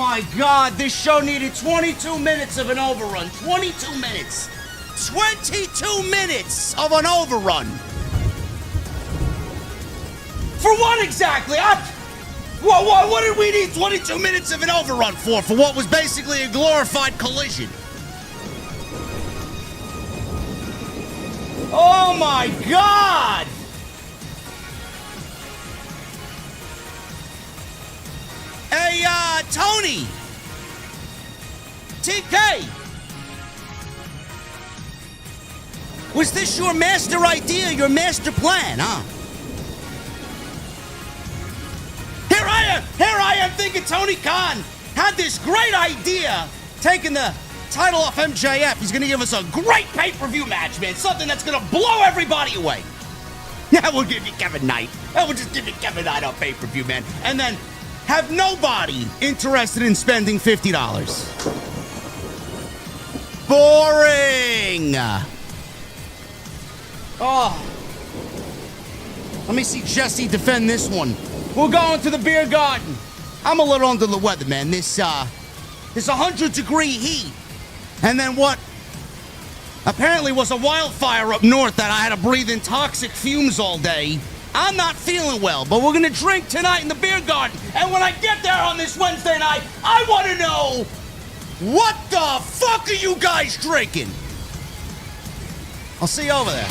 my God, this show needed 22 minutes of an overrun. 22 minutes. 22 minutes of an overrun. For what exactly? What did we need 22 minutes of an overrun for? For what was basically a glorified collision. Oh my God! Hey, Tony! TK! Was this your master idea, your master plan, huh? Here I am thinking Tony Khan had this great idea, taking the title off MJF. He's going to give us a great pay-per-view match, man. Something that's going to blow everybody away. Yeah, we'll give you Kevin Knight. We'll just give you Kevin Knight on pay-per-view, man. And then have nobody interested in spending $50. Boring. Oh. Let me see Jesse defend this one. We're going to the beer garden. I'm a little under the weather, man. This 100-degree heat. And then what apparently was a wildfire up north that I had to breathe in toxic fumes all day. I'm not feeling well, but we're going to drink tonight in the beer garden. And when I get there on this Wednesday night, I want to know, what the fuck are you guys drinking? I'll see you over there.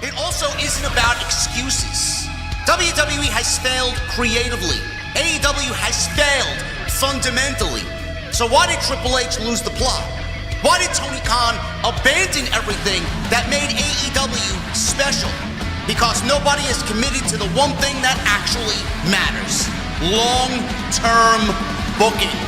It also isn't about excuses. WWE has failed creatively. AEW has failed fundamentally. So why did Triple H lose the plot? Why did Tony Khan abandon everything that made AEW special? Because nobody is committed to the one thing that actually matters: long-term booking.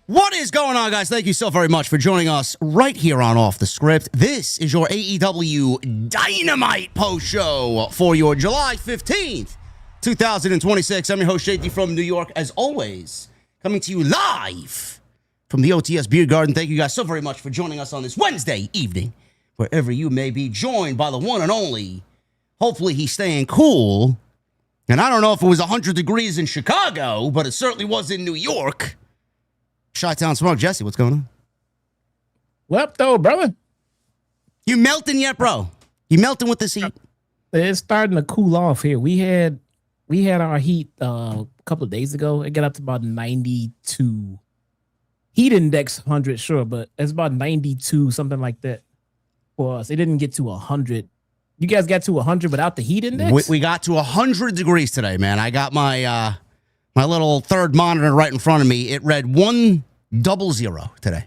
What is going on, guys? Thank you so very much for joining us right here on Off the Script. This is your AEW Dynamite post show for your July 15th, 2026. I'm your host, JD from New York, as always, coming to you live from the OTS Beer Garden. Thank you guys so very much for joining us on this Wednesday evening, wherever you may be, joined by the one and only. Hopefully he's staying cool. And I don't know if it was 100 degrees in Chicago, but it certainly was in New York. Chi-Town Smoke. Jesse, what's going on? What though, brother? You melting yet, bro? You melting with this heat? It's starting to cool off here. We had our heat a couple of days ago. It got up to about 92. Heat index 100, sure, but it's about 92, something like that for us. It didn't get to 100. You guys got to 100 without the heat index? We got to 100 degrees today, man. I got my my little third monitor right in front of me. It read 100 today.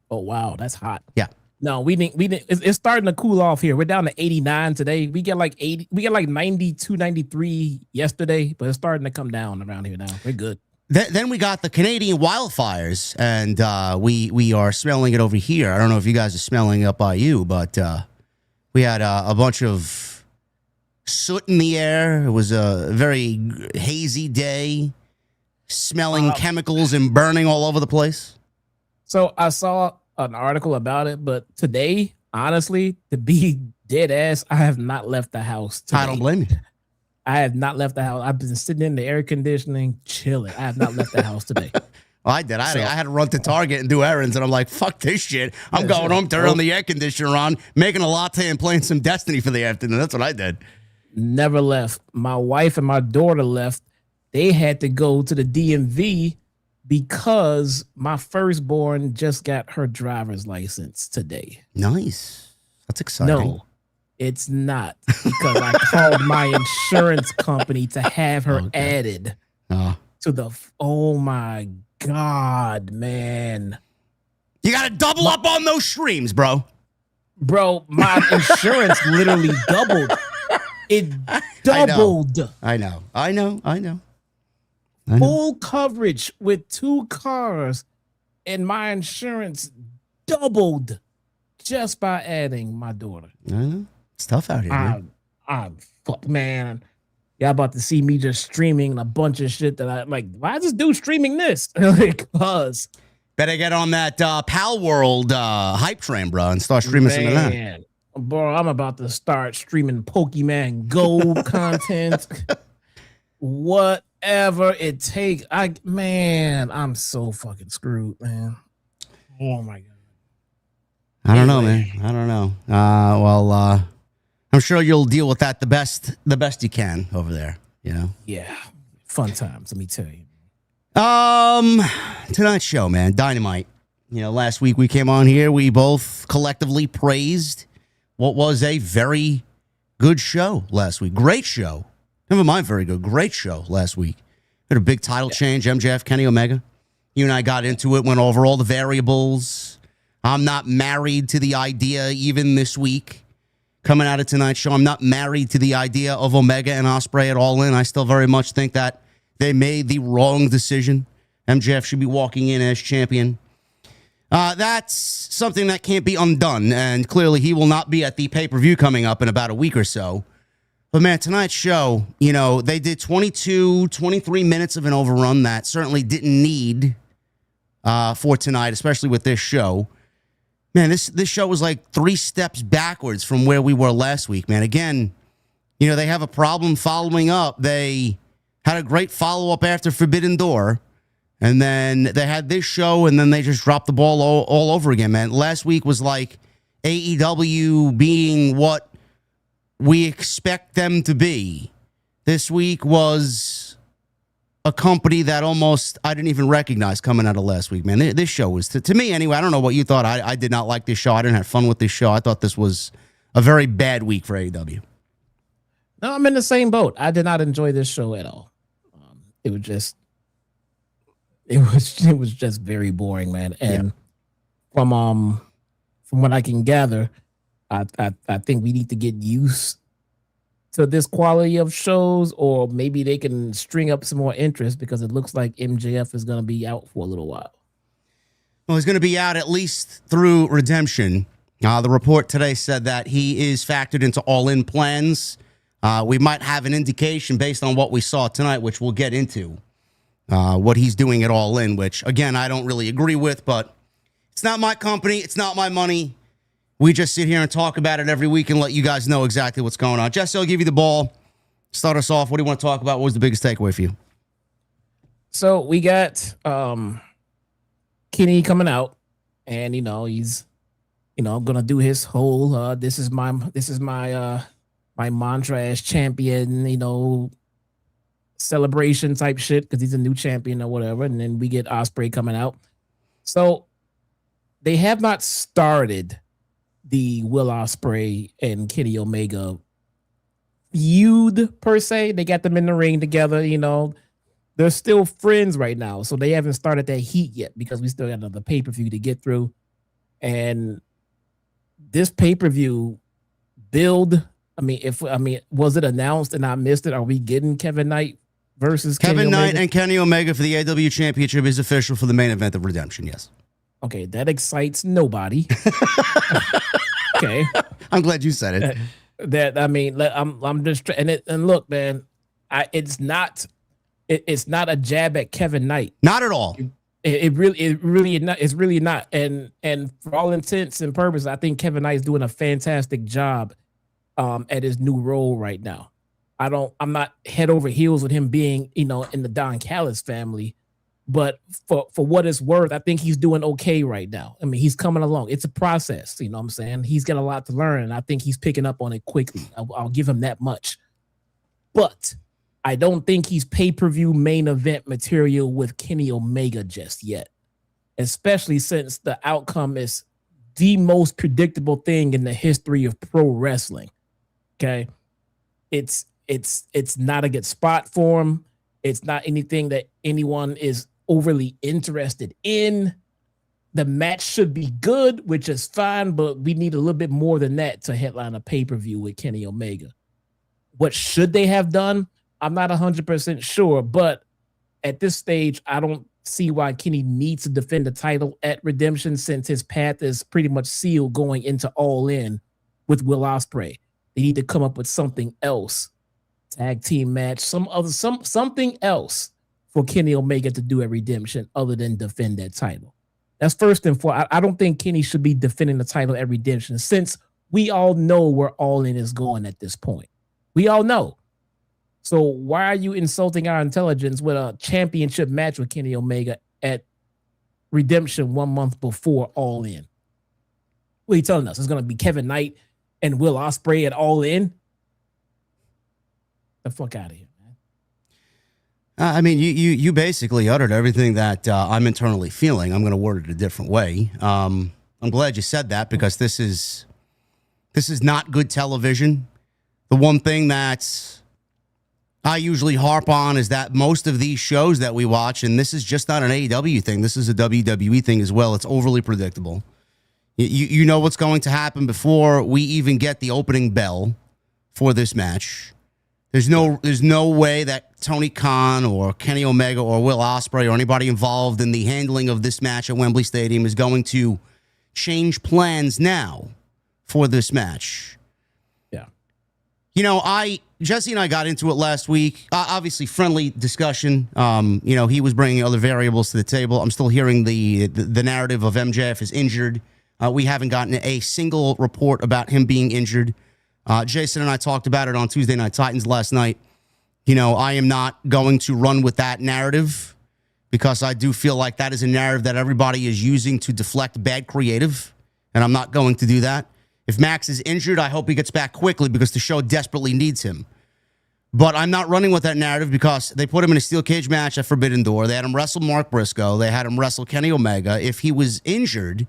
Oh wow, that's hot. Yeah. No, we didn't. It's starting to cool off here. We're down to 89 today. We get like 80. We got like 92, 93 yesterday, but it's starting to come down around here now. We're good. Then we got the Canadian wildfires, and we are smelling it over here. I don't know if you guys are smelling it up by you, but we had a bunch of soot in the air. It was a very hazy day, smelling chemicals and burning all over the place. So I saw an article about it, but today, honestly, to be dead ass, I have not left the house today. I don't blame you. I have not left the house. I've been sitting in the air conditioning, chilling. I have not left the house today. Well, I did. I had to run to Target and do errands, and I'm like, fuck this shit. I'm going home, turning the air conditioner on, making a latte, and playing some Destiny for the afternoon. That's what I did. Never left. My wife and my daughter left. They had to go to the DMV because my firstborn just got her driver's license today. Nice. That's exciting. No, it's not, because I called my insurance company to have her added to the. Oh my God, man! You got to double up on those streams, bro. Bro, my insurance literally doubled. It doubled. I know. Full coverage with 2 cars, and my insurance doubled just by adding my daughter. I know. It's tough out here, man. I'm fuck, man. Y'all about to see me just streaming a bunch of shit that I like. Why is this dude streaming this? Because better get on that Pal World hype train, bro, and start streaming some of that. Bro, I'm about to start streaming Pokemon Go content. Whatever it takes. I'm so fucking screwed, man. Oh my God. I don't know, man. I don't know. I'm sure you'll deal with that the best you can over there, you know? Yeah. Fun times, let me tell you. Tonight's show, man, Dynamite. You know, last week we came on here, we both collectively praised what was a very good show last week. Great show. Never mind very good. Great show last week. Had a big title change, MJF, Kenny Omega. You and I got into it, went over all the variables. I'm not married to the idea, even this week, coming out of tonight's show, I'm not married to the idea of Omega and Ospreay at All In. I still very much think that they made the wrong decision. MJF should be walking in as champion. That's something that can't be undone, and clearly he will not be at the pay-per-view coming up in about a week or so. But, man, tonight's show, you know, they did 22, 23 minutes of an overrun that certainly didn't need for tonight, especially with this show. Man, this show was like 3 steps backwards from where we were last week, man. Again, you know, they have a problem following up. They had a great follow-up after Forbidden Door, and then they had this show, and then they just dropped the ball all over again, man. Last week was like AEW being what we expect them to be. This week was a company that almost I didn't even recognize coming out of last week, man. This show was, to me anyway, I don't know what you thought. I did not like this show. I didn't have fun with this show. I thought this was a very bad week for AEW. No, I'm in the same boat. I did not enjoy this show at all. It was just very boring, man. And from what I can gather, I think we need to get used to this quality of shows, or maybe they can string up some more interest, because it looks like MJF is going to be out for a little while. Well, he's going to be out at least through Redemption. The report today said that he is factored into all-in plans. We might have an indication based on what we saw tonight, which we'll get into, what he's doing at All In, which, again, I don't really agree with, but it's not my company. It's not my money. We just sit here and talk about it every week and let you guys know exactly what's going on. Jesse, I'll give you the ball. Start us off. What do you want to talk about? What was the biggest takeaway for you? So we got Kenny coming out, and he's gonna do his whole this is my my mantra as champion, celebration type shit, because he's a new champion or whatever. And then we get Ospreay coming out. So they have not started the Will Ospreay and Kenny Omega feud per se. They got them in the ring together, They're still friends right now, so they haven't started that heat yet, because we still got another pay-per-view to get through. And this pay-per-view build, was it announced and I missed it? Are we getting Kevin Knight versus Kevin Kenny Knight Omega. and Kenny Omega for the AEW Championship is official for the main event of Redemption. Yes. Okay, that excites nobody. Okay, I'm glad you said it. I'm just and look, man, it's not a jab at Kevin Knight. Not at all. It really not. It's really not. And for all intents and purposes, I think Kevin Knight is doing a fantastic job at his new role right now. I'm not head over heels with him being, in the Don Callis family, but for what it's worth, I think he's doing okay right now. I mean, he's coming along. It's a process, you know what I'm saying? He's got a lot to learn, and I think he's picking up on it quickly. I'll give him that much. But I don't think he's pay-per-view main event material with Kenny Omega just yet, especially since the outcome is the most predictable thing in the history of pro wrestling. Okay. It's not a good spot for him. It's not anything that anyone is overly interested in. The match should be good, which is fine, but we need a little bit more than that to headline a pay-per-view with Kenny Omega. What should they have done? I'm not 100% sure, but at this stage, I don't see why Kenny needs to defend the title at Redemption, since his path is pretty much sealed going into All In with Will Ospreay. They need to come up with something else. Tag team match, something else for Kenny Omega to do at Redemption other than defend that title. That's first and foremost. I don't think Kenny should be defending the title at Redemption, since we all know where All In is going at this point. We all know. So why are you insulting our intelligence with a championship match with Kenny Omega at Redemption 1 month before All In? What are you telling us? It's going to be Kevin Knight and Will Ospreay at All In? The fuck out of here, man. I mean, you basically uttered everything that I'm internally feeling. I'm going to word it a different way. I'm glad you said that, because this is not good television. The one thing that I usually harp on is that most of these shows that we watch, and this is just not an AEW thing, this is a WWE thing as well, it's overly predictable. You know what's going to happen before we even get the opening bell for this match. There's no way that Tony Khan or Kenny Omega or Will Ospreay or anybody involved in the handling of this match at Wembley Stadium is going to change plans now for this match. Yeah. Jesse and I got into it last week. Obviously, friendly discussion. He was bringing other variables to the table. I'm still hearing the narrative of MJF is injured. We haven't gotten a single report about him being injured. Jason and I talked about it on Tuesday Night Titans last night. I am not going to run with that narrative, because I do feel like that is a narrative that everybody is using to deflect bad creative, and I'm not going to do that. If Max is injured, I hope he gets back quickly, because the show desperately needs him. But I'm not running with that narrative, because they put him in a steel cage match at Forbidden Door. They had him wrestle Mark Briscoe. They had him wrestle Kenny Omega. If he was injured,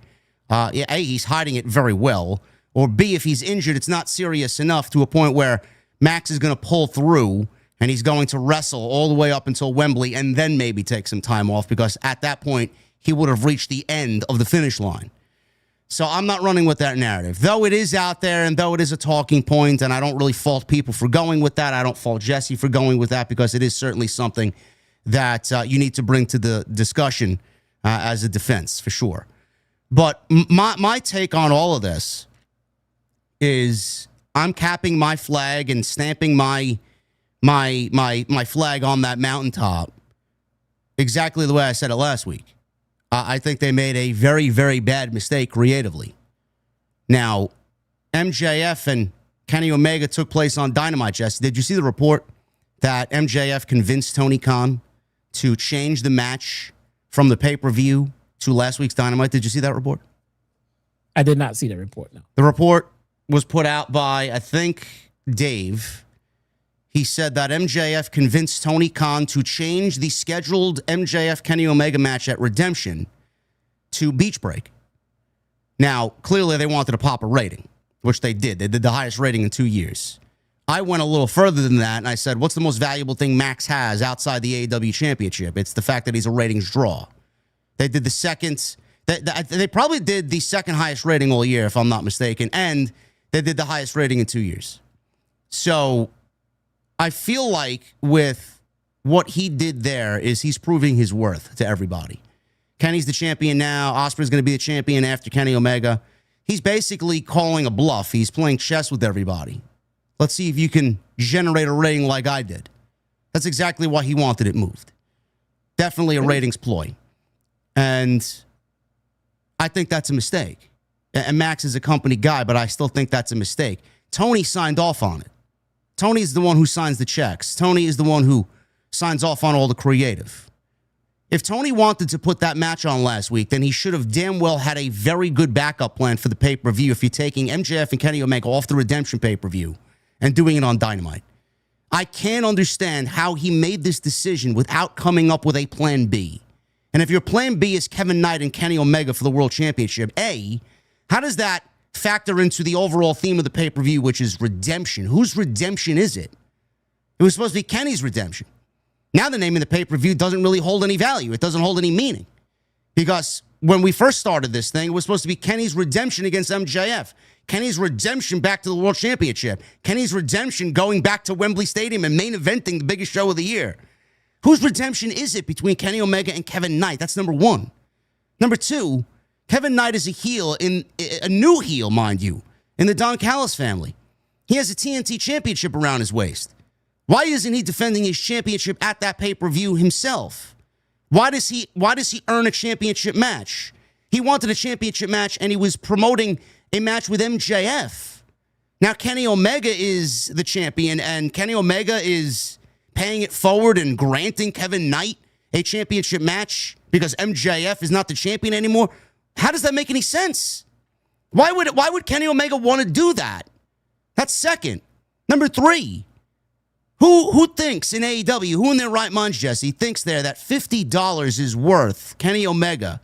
A, he's hiding it very well. Or B, if he's injured, it's not serious enough to a point where Max is going to pull through and he's going to wrestle all the way up until Wembley and then maybe take some time off, because at that point, he would have reached the end of the finish line. So I'm not running with that narrative, though it is out there and though it is a talking point, and I don't really fault people for going with that. I don't fault Jesse for going with that, because it is certainly something that you need to bring to the discussion as a defense, for sure. But my take on all of this is I'm capping my flag and stamping my flag on that mountaintop exactly the way I said it last week. I think they made a very, very bad mistake creatively. Now, MJF and Kenny Omega took place on Dynamite, Jesse. Did you see the report that MJF convinced Tony Khan to change the match from the pay-per-view to last week's Dynamite? Did you see that report? I did not see the report, no. The report was put out by, I think, Dave. He said that MJF convinced Tony Khan to change the scheduled MJF Kenny Omega match at Redemption to Beach Break. Now, clearly they wanted to pop a rating, which they did. They did the highest rating in 2 years. I went a little further than that, and I said, what's the most valuable thing Max has outside the AEW Championship? It's the fact that he's a ratings draw. They did the second... They probably did the second highest rating all year, if I'm not mistaken, and they did the highest rating in 2 years. So I feel like with what he did there is he's proving his worth to everybody. Kenny's the champion now. Ospreay's going to be the champion after Kenny Omega. He's basically calling a bluff. He's playing chess with everybody. Let's see if you can generate a rating like I did. That's exactly why he wanted it moved. Definitely a ratings ploy. And I think that's a mistake. And Max is a company guy, but I still think that's a mistake. Tony signed off on it. Tony's the one who signs the checks. Tony is the one who signs off on all the creative. If Tony wanted to put that match on last week, then he should have damn well had a very good backup plan for the pay-per-view if you're taking MJF and Kenny Omega off the Redemption pay-per-view and doing it on Dynamite. I can't understand how he made this decision without coming up with a plan B. And if your plan B is Kevin Knight and Kenny Omega for the World Championship, A, how does that factor into the overall theme of the pay-per-view, which is redemption? Whose redemption is it? It was supposed to be Kenny's redemption. Now the name of the pay-per-view doesn't really hold any value. It doesn't hold any meaning. Because when we first started this thing, it was supposed to be Kenny's redemption against MJF. Kenny's redemption back to the World Championship. Kenny's redemption going back to Wembley Stadium and main eventing the biggest show of the year. Whose redemption is it between Kenny Omega and Kevin Knight? That's number one. Number two, Kevin Knight is a heel, a new heel, mind you, in the Don Callis family. He has a TNT championship around his waist. Why isn't he defending his championship at that pay-per-view himself? Why does he earn a championship match? He wanted a championship match, and he was promoting a match with MJF. Now Kenny Omega is the champion, and Kenny Omega is paying it forward and granting Kevin Knight a championship match because MJF is not the champion anymore. How does that make any sense? Why would Kenny Omega want to do that? That's second. Number three, who thinks in AEW, who in their right minds, Jesse, thinks there that $50 is worth Kenny Omega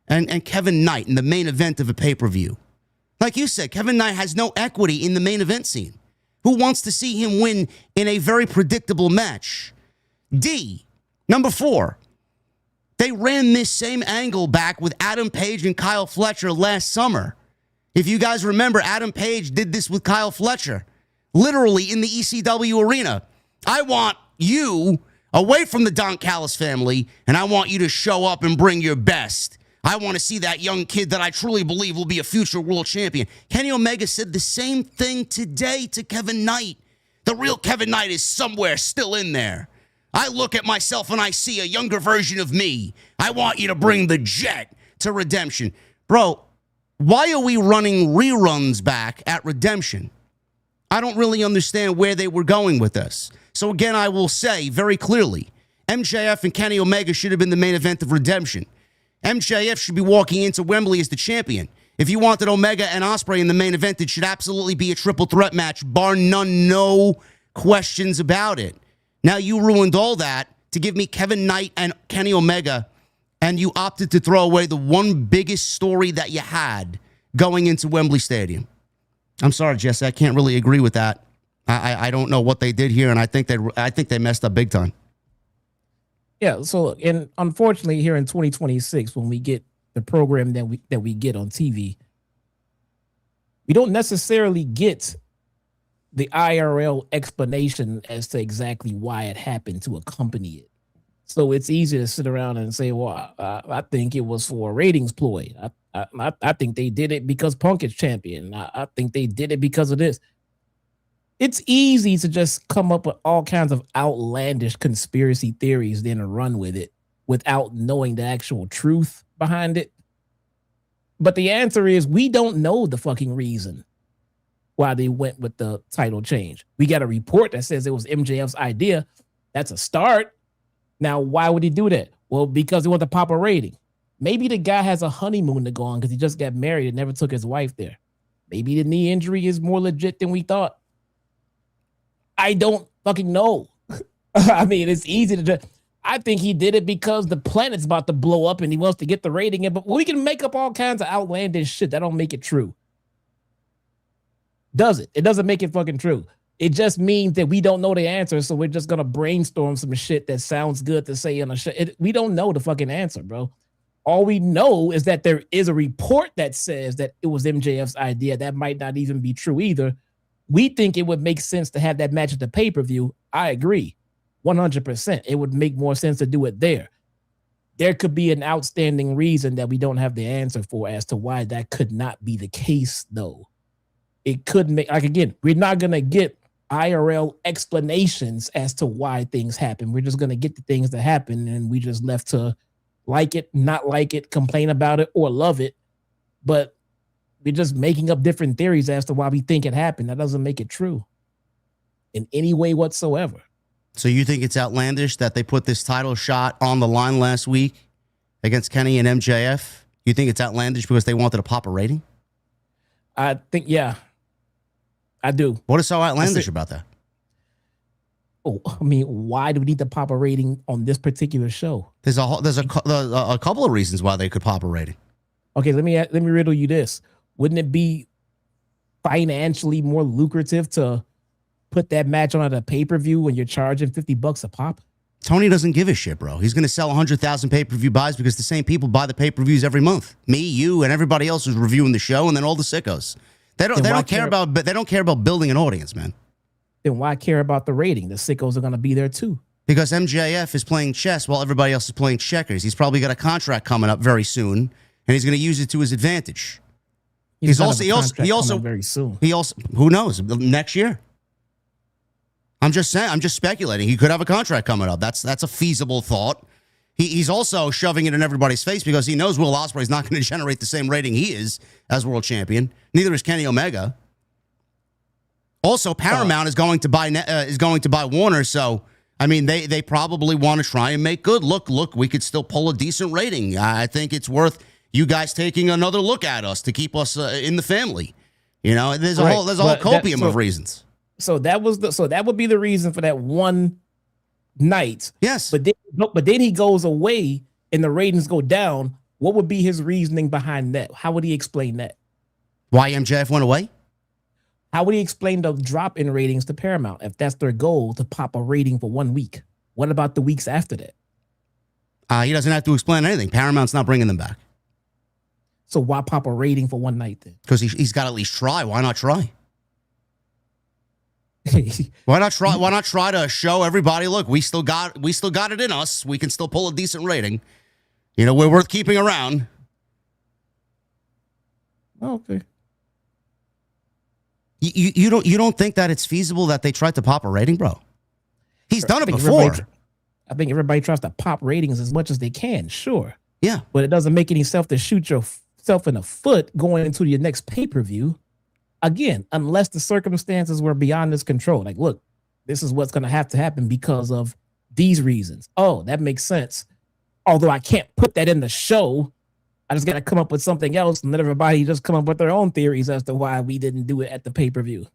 and Kevin Knight in the main event of a pay-per-view? Like you said, Kevin Knight has no equity in the main event scene. Who wants to see him win in a very predictable match? D, number four, they ran this same angle back with Adam Page and Kyle Fletcher last summer. If you guys remember, Adam Page did this with Kyle Fletcher, literally in the ECW arena. I want you away from the Don Callis family, and I want you to show up and bring your best. I want to see that young kid that I truly believe will be a future world champion. Kenny Omega said the same thing today to Kevin Knight. The real Kevin Knight is somewhere still in there. I look at myself and I see a younger version of me. I want you to bring the Jet to Redemption. Bro, why are we running reruns back at Redemption? I don't really understand where they were going with this. So again, I will say very clearly, MJF and Kenny Omega should have been the main event of Redemption. MJF should be walking into Wembley as the champion. If you wanted Omega and Ospreay in the main event, it should absolutely be a triple threat match, bar none, no questions about it. Now you ruined all that to give me Kevin Knight and Kenny Omega, and you opted to throw away the one biggest story that you had going into Wembley Stadium. I'm sorry, Jesse, I can't really agree with that. I don't know what they did here, and I think they messed up big time. Yeah, so and unfortunately here in 2026, when we get the program that we get on TV, we don't necessarily get the IRL explanation as to exactly why it happened to accompany it. So it's easy to sit around and say, well, I think it was for a ratings ploy. I think they did it because Punk is champion. I think they did it because of this. It's easy to just come up with all kinds of outlandish conspiracy theories, then run with it without knowing the actual truth behind it. But the answer is we don't know the fucking reason why they went with the title change. We got a report that says it was MJF's idea. That's a start. Now, why would he do that? Well, because he wanted to pop a rating. Maybe the guy has a honeymoon to go on because he just got married and never took his wife there. Maybe the knee injury is more legit than we thought. I don't fucking know. I mean, it's easy to just... I think he did it because the planet's about to blow up and he wants to get the rating in. But we can make up all kinds of outlandish shit. That don't make it true. Does it? It doesn't make it fucking true. It just means that we don't know the answer, so we're just going to brainstorm some shit that sounds good to say on a show. We don't know the fucking answer, bro. All we know is that there is a report that says that it was MJF's idea. That might not even be true either. We think it would make sense to have that match at the pay-per-view. I agree. 100%. It would make more sense to do it there. There could be an outstanding reason that we don't have the answer for as to why that could not be the case, though. It could make, like, again, we're not going to get IRL explanations as to why things happen. We're just going to get the things that happen, and we just left to like it, not like it, complain about it, or love it. But we're just making up different theories as to why we think it happened. That doesn't make it true in any way whatsoever. So you think it's outlandish that they put this title shot on the line last week against Kenny and MJF? You think it's outlandish because they wanted to pop a rating? I think, yeah, I do. What is so outlandish about that? Oh, I mean, why do we need to pop a rating on this particular show? There's a couple of reasons why they could pop a rating. Okay, let me riddle you this. Wouldn't it be financially more lucrative to put that match on at a pay-per-view when you're charging $50 a pop? Tony doesn't give a shit, bro. He's going to sell 100,000 pay-per-view buys because the same people buy the pay-per-views every month. Me, you, and everybody else who's reviewing the show, and then all the sickos. They don't care about building an audience, man. Then why care about the rating? The sickos are going to be there too. Because MJF is playing chess while everybody else is playing checkers. He's probably got a contract coming up very soon, and he's going to use it to his advantage. He also very soon. Who knows, next year. I'm just saying. I'm just speculating. He could have a contract coming up. That's a feasible thought. He's also shoving it in everybody's face because he knows Will Ospreay is not going to generate the same rating he is as world champion. Neither is Kenny Omega. Also, Paramount is going to buy Warner. So I mean, they probably want to try and make good. Look, we could still pull a decent rating. I think it's worth you guys taking another look at us to keep us in the family. You know, there's a whole copium of reasons. So that would be the reason for that one night. Yes. But then he goes away and the ratings go down. What would be his reasoning behind that? How would he explain that? Why MJF went away? How would he explain the drop in ratings to Paramount if that's their goal to pop a rating for 1 week? What about the weeks after that? He doesn't have to explain anything. Paramount's not bringing them back. So why pop a rating for one night then? Because he's got to at least try. Why not try? Why not try to show everybody, look, we still got it in us. We can still pull a decent rating. You know, we're worth keeping around. Okay. You don't think that it's feasible that they tried to pop a rating, bro? He's done it before. I think everybody tries to pop ratings as much as they can, sure. Yeah. But it doesn't make any sense to shoot yourself in the foot going into your next pay-per-view. Again, unless the circumstances were beyond his control. Like, look, this is what's going to have to happen because of these reasons. Oh, that makes sense. Although I can't put that in the show, I just got to come up with something else and let everybody just come up with their own theories as to why we didn't do it at the pay-per-view.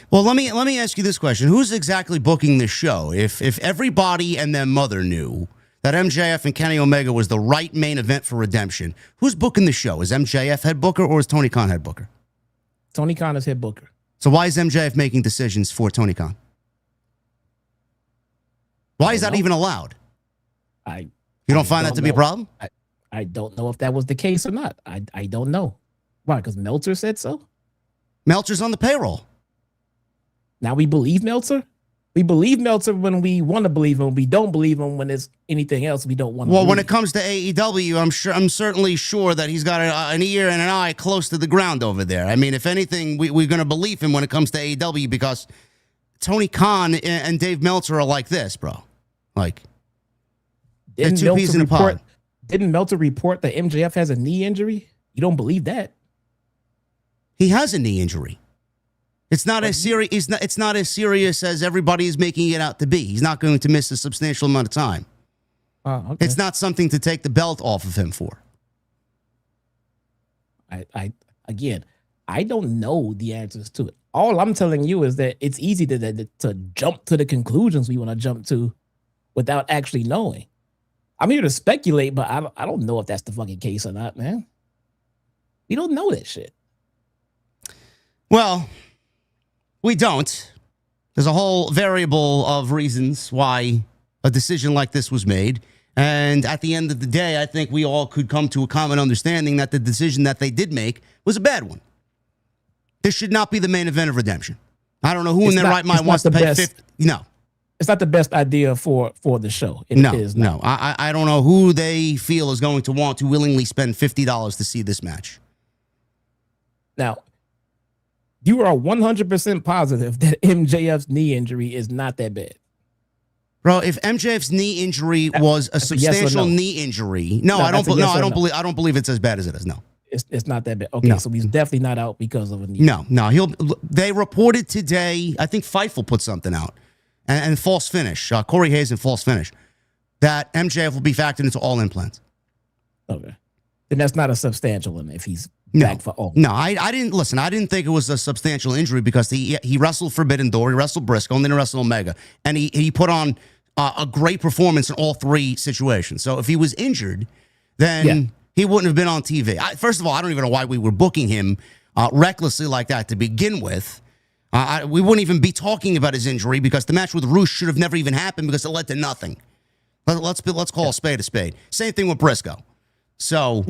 Well, let me ask you this question. Who's exactly booking this show? If everybody and their mother knew that MJF and Kenny Omega was the right main event for Redemption, who's booking the show? Is MJF head booker or is Tony Khan head booker? Tony Khan is head booker. So why is MJF making decisions for Tony Khan? Why is that even allowed? You don't find that to be a problem? I don't know if that was the case or not. I don't know. Why? Because Meltzer said so? Meltzer's on the payroll. Now we believe Meltzer? We believe Meltzer when we want to believe him. We don't believe him when there's anything else we don't want to believe. Well, when it comes to AEW, I'm certainly sure that he's got an ear and an eye close to the ground over there. I mean, if anything, we're going to believe him when it comes to AEW because Tony Khan and Dave Meltzer are like this, bro. Like, they're two peas in a pod. Didn't Meltzer report that MJF has a knee injury? You don't believe that? He has a knee injury. It's not as serious. It's not as serious as everybody is making it out to be. He's not going to miss a substantial amount of time. Okay. It's not something to take the belt off of him for. I don't know the answers to it. All I'm telling you is that it's easy to jump to the conclusions we want to jump to without actually knowing. I'm here to speculate, but I don't know if that's the fucking case or not, man. We don't know that shit. Well, we don't. There's a whole variable of reasons why a decision like this was made. And at the end of the day, I think we all could come to a common understanding that the decision that they did make was a bad one. This should not be the main event of Redemption. I don't know who in their right mind wants to pay $50. No. it's not the best idea for the show. It is not. No. I don't know who they feel is going to want to willingly spend $50 to see this match. Now, you are 100% positive that MJF's knee injury is not that bad. Bro, if MJF's knee injury was a substantial knee injury, I don't believe it's as bad as it is. No. It's not that bad. Okay, so he's definitely not out because of a knee. No. They reported today, I think Fightful put something out, and false finish, Corey Hayes and false finish, that MJF will be factored into all implants. Okay. Then that's not a substantial one if he's back for all. No, I didn't listen. I didn't think it was a substantial injury because he wrestled Forbidden Door, he wrestled Briscoe, and then he wrestled Omega, and he put on a great performance in all three situations. So if he was injured, then he wouldn't have been on TV. First of all, I don't even know why we were booking him recklessly like that to begin with. We wouldn't even be talking about his injury because the match with Roosh should have never even happened because it led to nothing. Let's call a spade a spade. Same thing with Briscoe. So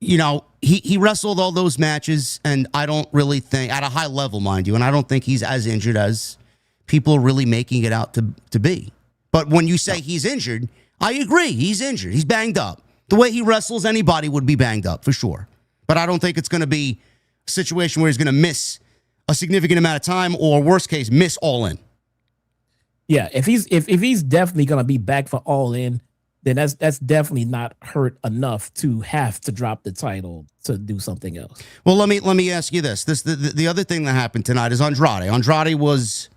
he wrestled all those matches, and I don't really think, at a high level, mind you, and I don't think he's as injured as people are really making it out to be. But when you say he's injured, I agree. He's injured. He's banged up. The way he wrestles, anybody would be banged up for sure. But I don't think it's going to be a situation where he's going to miss a significant amount of time, or worst case, miss All In. Yeah, if he's definitely going to be back for All In, then that's definitely not hurt enough to have to drop the title to do something else. Well, let me ask you this. The other thing that happened tonight is Andrade. Andrade was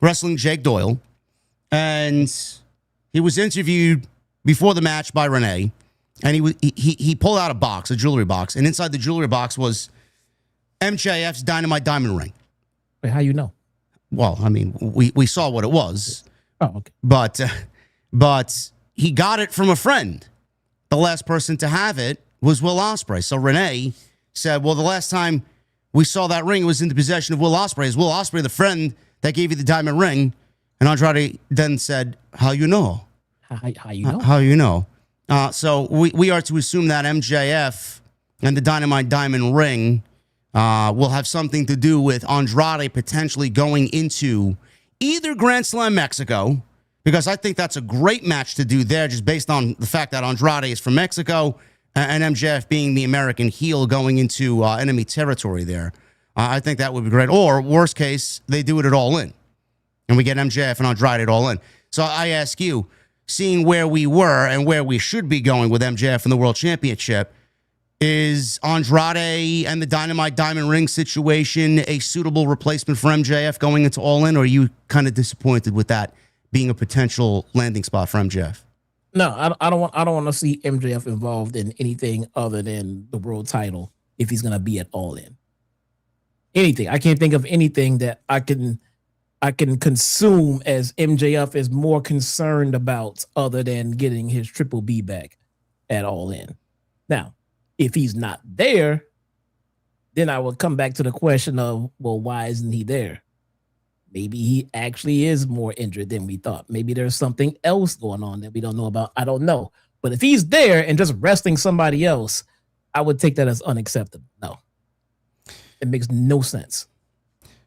wrestling Jake Doyle, and he was interviewed before the match by Renee, and he pulled out a box, a jewelry box, and inside the jewelry box was MJF's Dynamite diamond ring. Wait, how you know? Well, I mean, we saw what it was. Oh, okay. But he got it from a friend. The last person to have it was Will Ospreay. So Renee said, well, the last time we saw that ring, it was in the possession of Will Ospreay. Is Will Ospreay the friend that gave you the diamond ring? And Andrade then said, how you know? How you know? How you know? So we are to assume that MJF and the Dynamite diamond ring will have something to do with Andrade potentially going into either Grand Slam Mexico, because I think that's a great match to do there, just based on the fact that Andrade is from Mexico and MJF being the American heel going into enemy territory there. I think that would be great. Or, worst case, they do it at All In, and we get MJF and Andrade at All In. So I ask you, seeing where we were and where we should be going with MJF in the World Championship, is Andrade and the Dynamite Diamond Ring situation a suitable replacement for MJF going into All In, or are you kind of disappointed with that being a potential landing spot for MJF? No, I don't want to see MJF involved in anything other than the world title if he's going to be at All In. Anything. I can't think of anything that I can consume as MJF is more concerned about other than getting his Triple B back at All In. Now, if he's not there, then I would come back to the question of, well, why isn't he there? Maybe he actually is more injured than we thought. Maybe there's something else going on that we don't know about. I don't know. But if he's there and just wrestling somebody else, I would take that as unacceptable. No. It makes no sense.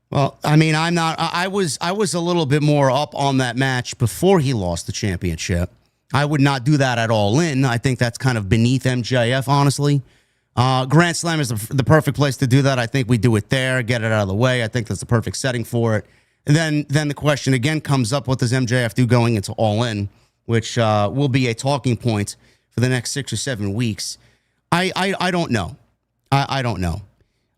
Well, I mean, I was a little bit more up on that match before he lost the championship. I would not do that at All In. I think that's kind of beneath MJF, honestly. Grand Slam is the perfect place to do that. I think we do it there, get it out of the way. I think that's the perfect setting for it. And then the question again comes up, what does MJF do going into All In, which will be a talking point for the next 6 or 7 weeks. I don't know. I don't know.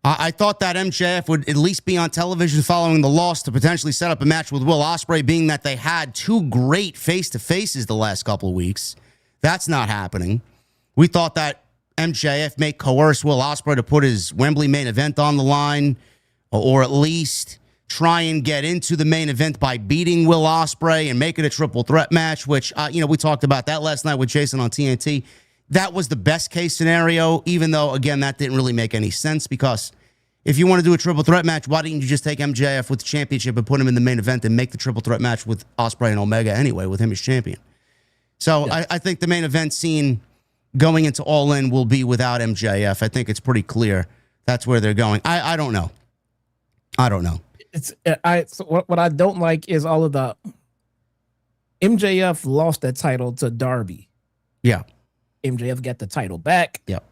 I thought that MJF would at least be on television following the loss to potentially set up a match with Will Ospreay, being that they had 2 great face-to-faces the last couple of weeks. That's not happening. We thought that MJF may coerce Will Ospreay to put his Wembley main event on the line, or at least try and get into the main event by beating Will Ospreay and make it a triple threat match, which, we talked about that last night with Jason on TNT. That was the best case scenario, even though, again, that didn't really make any sense, because if you want to do a triple threat match, why didn't you just take MJF with the championship and put him in the main event and make the triple threat match with Ospreay and Omega anyway, with him as champion? So yeah. I think the main event scene going into All In will be without MJF. I think it's pretty clear that's where they're going. I don't know. I don't know. So what I don't like is all of the MJF lost that title to Darby. Yeah. MJF got the title back. Yep.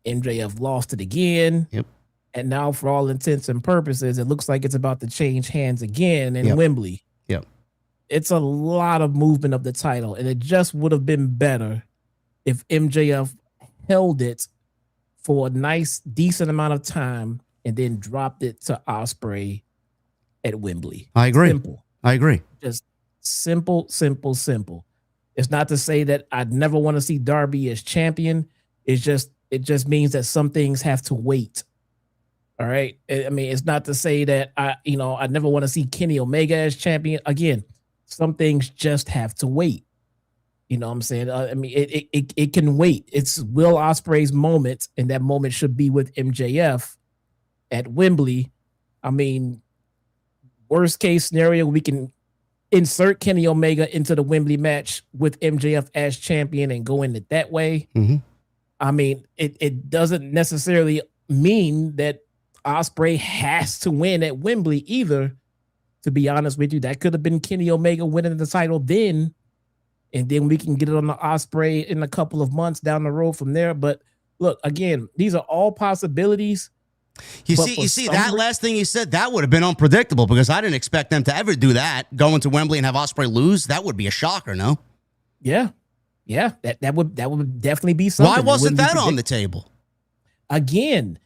MJF lost it again. Yep. And now, for all intents and purposes, it looks like it's about to change hands again in Wembley. Yep. It's a lot of movement of the title, and it just would have been better if MJF held it for a nice, decent amount of time and then dropped it to Ospreay at Wembley. I agree. Simple. I agree. Just simple, simple, simple. It's not to say that I'd never want to see Darby as champion. It just means that some things have to wait. All right. I mean, it's not to say that I never want to see Kenny Omega as champion. Again, some things just have to wait. You know what I'm saying? I mean, it can wait. It's Will Ospreay's moment, and that moment should be with MJF at Wembley. I mean, worst case scenario, we can insert Kenny Omega into the Wembley match with MJF as champion and go in it that way. Mm-hmm. I mean, it doesn't necessarily mean that Ospreay has to win at Wembley either. To be honest with you, that could have been Kenny Omega winning the title then, and then we can get it on the Ospreay in a couple of months down the road from there. But look, again, these are all possibilities. You see that last thing you said, that would have been unpredictable because I didn't expect them to ever do that. Going to Wembley and have Ospreay lose, that would be a shocker, no? Yeah. That would definitely be something. Why wasn't that on the table? Again,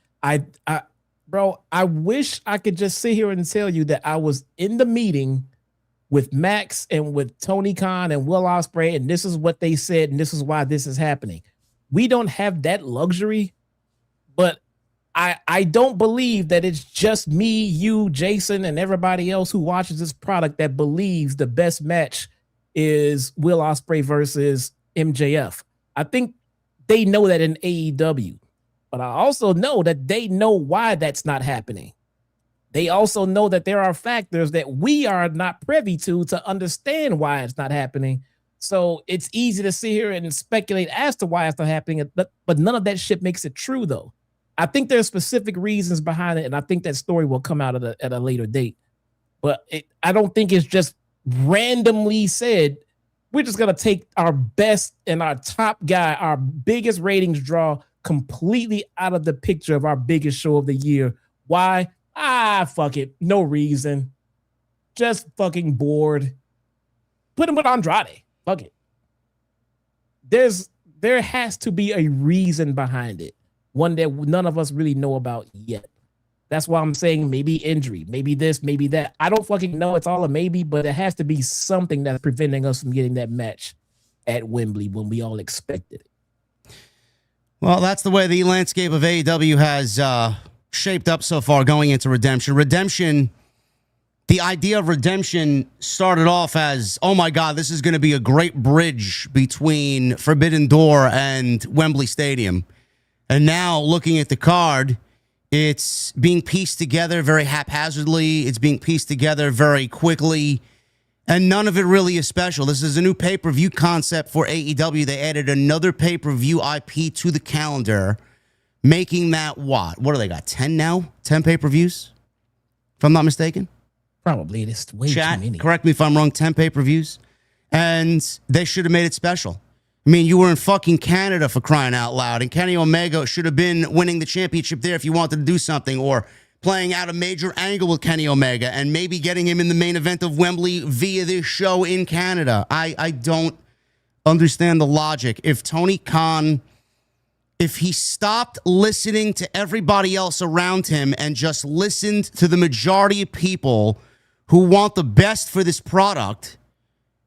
Bro, I wish I could just sit here and tell you that I was in the meeting with Max and with Tony Khan and Will Ospreay, and this is what they said, and this is why this is happening. We don't have that luxury, but I don't believe that it's just me, you, Jason, and everybody else who watches this product that believes the best match is Will Ospreay versus MJF. I think they know that in AEW. But I also know that they know why that's not happening. They also know that there are factors that we are not privy to understand why it's not happening. So it's easy to sit here and speculate as to why it's not happening, but none of that shit makes it true, though. I think there's specific reasons behind it, and I think that story will come out at a later date. But I don't think it's just randomly said, we're just going to take our best and our top guy, our biggest ratings draw, completely out of the picture of our biggest show of the year. Why? Fuck it. No reason. Just fucking bored. Put him with Andrade. Fuck it. There has to be a reason behind it. One that none of us really know about yet. That's why I'm saying maybe injury, maybe this, maybe that. I don't fucking know. It's all a maybe, but it has to be something that's preventing us from getting that match at Wembley when we all expected it. Well, that's the way the landscape of AEW has shaped up so far going into Redemption. Redemption, the idea of Redemption started off as, oh my God, this is going to be a great bridge between Forbidden Door and Wembley Stadium. And now looking at the card, it's being pieced together very haphazardly. It's being pieced together very quickly. And none of it really is special. This is a new pay-per-view concept for AEW. They added another pay-per-view IP to the calendar, making that what? What do they got, 10 now? 10 pay-per-views? If I'm not mistaken? Probably. It's way Chat, too many. correct me if I'm wrong, 10 pay-per-views. And they should have made it special. I mean, you were in fucking Canada for crying out loud, and Kenny Omega should have been winning the championship there if you wanted to do something, or playing out a major angle with Kenny Omega and maybe getting him in the main event of Wembley via this show in Canada. I don't understand the logic. If Tony Khan, if he stopped listening to everybody else around him and just listened to the majority of people who want the best for this product,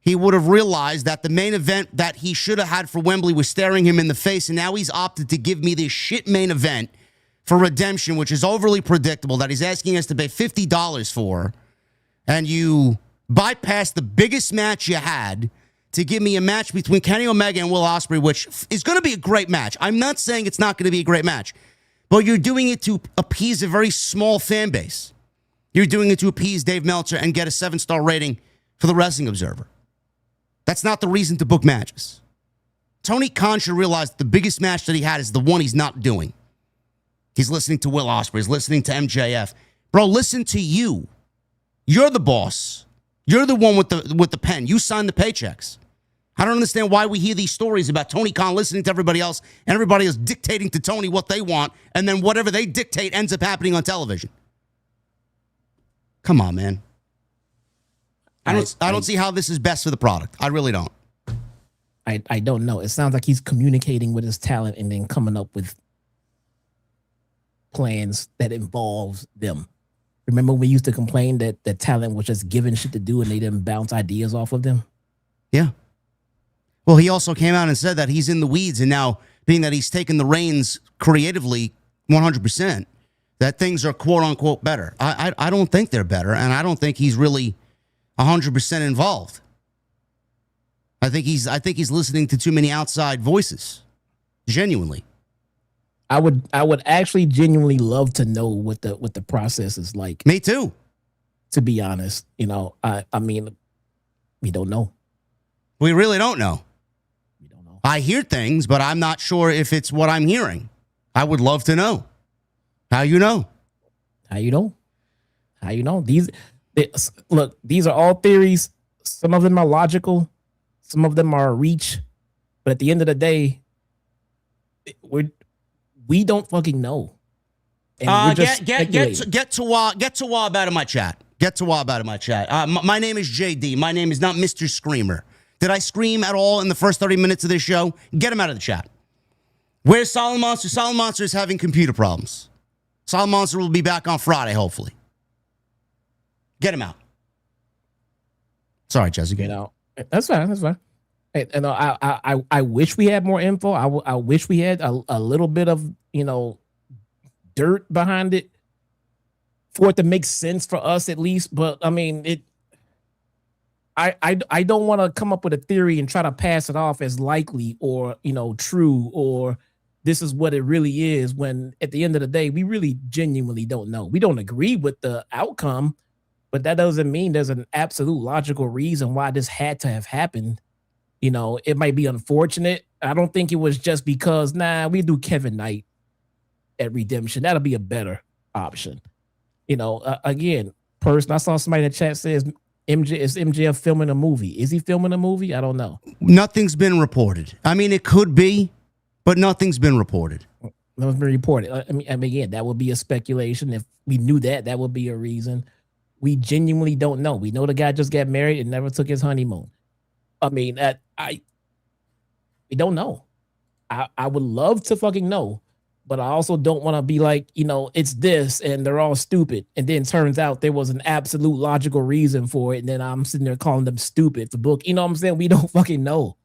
he would have realized that the main event that he should have had for Wembley was staring him in the face, and now he's opted to give me this shit main event for Redemption, which is overly predictable, that he's asking us to pay $50 for, and you bypass the biggest match you had to give me a match between Kenny Omega and Will Ospreay, which is going to be a great match. I'm not saying it's not going to be a great match, but you're doing it to appease a very small fan base. You're doing it to appease Dave Meltzer and get a 7-star rating for the Wrestling Observer. That's not the reason to book matches. Tony Khan should realize that the biggest match that he had is the one he's not doing. He's listening to Will Ospreay. He's listening to MJF. Bro, listen to you. You're the boss. You're the one with the pen. You sign the paychecks. I don't understand why we hear these stories about Tony Khan listening to everybody else and everybody else dictating to Tony what they want, and then whatever they dictate ends up happening on television. Come on, man. I don't see how this is best for the product. I really don't. I don't know. It sounds like he's communicating with his talent and then coming up with plans that involves them. Remember we used to complain that the talent was just given shit to do and they didn't bounce ideas off of them? Yeah. Well, he also came out and said that he's in the weeds, and now, being that he's taken the reins creatively 100%, that things are quote-unquote better. I don't think they're better, and I don't think he's really 100% involved. I think he's listening to too many outside voices, genuinely. I would actually genuinely love to know what the process is like. Me too. To be honest, I mean, we don't know. We really don't know. We don't know. I hear things, but I'm not sure if it's what I'm hearing. I would love to know. How you know? These are all theories. Some of them are logical. Some of them are a reach. But at the end of the day, we don't fucking know. And Get to Wab out of my chat. Get to Wab out of my chat. My name is JD. My name is not Mr. Screamer. Did I scream at all in the first 30 minutes of this show? Get him out of the chat. Where's Solid Monster? Solid Monster is having computer problems. Solid Monster will be back on Friday, hopefully. Get him out. Sorry, Jessica. That's fine. And I wish we had more info. I wish we had a little bit of dirt behind it for it to make sense for us at least. But I mean, I don't want to come up with a theory and try to pass it off as likely or true or this is what it really is, when at the end of the day we really genuinely don't know. We don't agree with the outcome, but that doesn't mean there's an absolute logical reason why this had to have happened. It might be unfortunate. I don't think it was just because we do Kevin Knight at Redemption. That'll be a better option. Again, I saw somebody in the chat says MJF filming a movie. Is he filming a movie? I don't know. Nothing's been reported. I mean, it could be, but nothing's been reported. Nothing's been reported. I mean, again, that would be a speculation. If we knew that would be a reason. We genuinely don't know. We know the guy just got married and never took his honeymoon. I mean, we don't know. I would love to fucking know, but I also don't want to be like, it's this and they're all stupid. And then turns out there was an absolute logical reason for it. And then I'm sitting there calling them stupid for book. You know what I'm saying? We don't fucking know.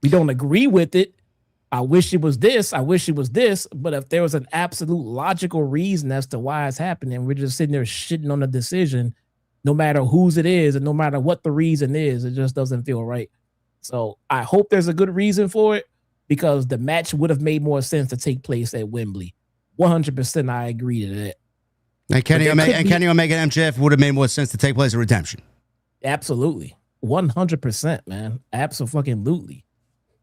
We don't agree with it. I wish it was this. I wish it was this. But if there was an absolute logical reason as to why it's happening, we're just sitting there shitting on the decision, no matter whose it is and no matter what the reason is, it just doesn't feel right. So I hope there's a good reason for it, because the match would have made more sense to take place at Wembley. 100% I agree to that. And Kenny Omega and MJF would have made more sense to take place at Redemption. Absolutely. 100%, man. Absolutely.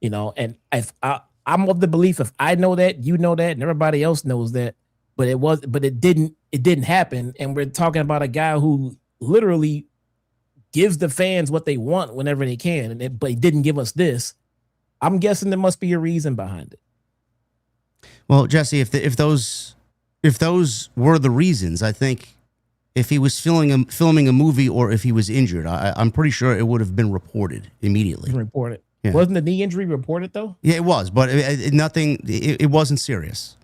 And if I'm of the belief, if I know that, you know that, and everybody else knows that, but it didn't happen. And we're talking about a guy who literally gives the fans what they want whenever they can, but he didn't give us this. I'm guessing there must be a reason behind it. Well, Jesse, if those were the reasons, I think if he was filming a movie or if he was injured, I'm pretty sure it would have been reported immediately. Reported. Yeah. Wasn't the knee injury reported though? Yeah, it was, but it wasn't serious.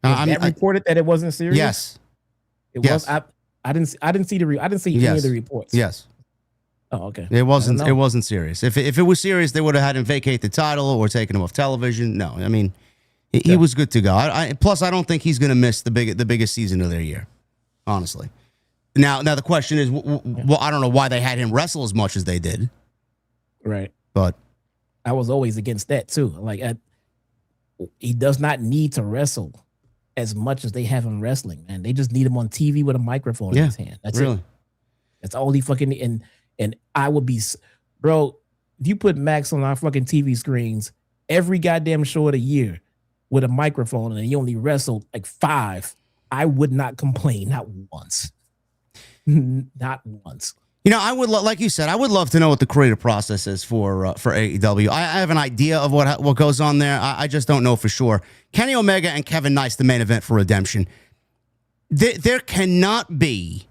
Reported that it wasn't serious? Yes. It was. I didn't see any of the reports. Yes. Oh, okay. It wasn't serious. If it was serious, they would have had him vacate the title or taken him off television. No, I mean, he was good to go. Plus, I don't think he's going to miss the biggest season of their year, honestly. Now the question is, well, I don't know why they had him wrestle as much as they did. Right. But I was always against that too. Like, he does not need to wrestle as much as they have him wrestling, man. They just need him on TV with a microphone in his hand. That's really it. That's all he fucking need. And I would be, bro, if you put Max on our fucking TV screens every goddamn show of the year with a microphone and he only wrestled like 5, I would not complain, not once. Not once. You know, I would like you said, I would love to know what the creative process is for AEW. I have an idea of what goes on there. I just don't know for sure. Kenny Omega and Kevin Nice, the main event for Redemption. There cannot be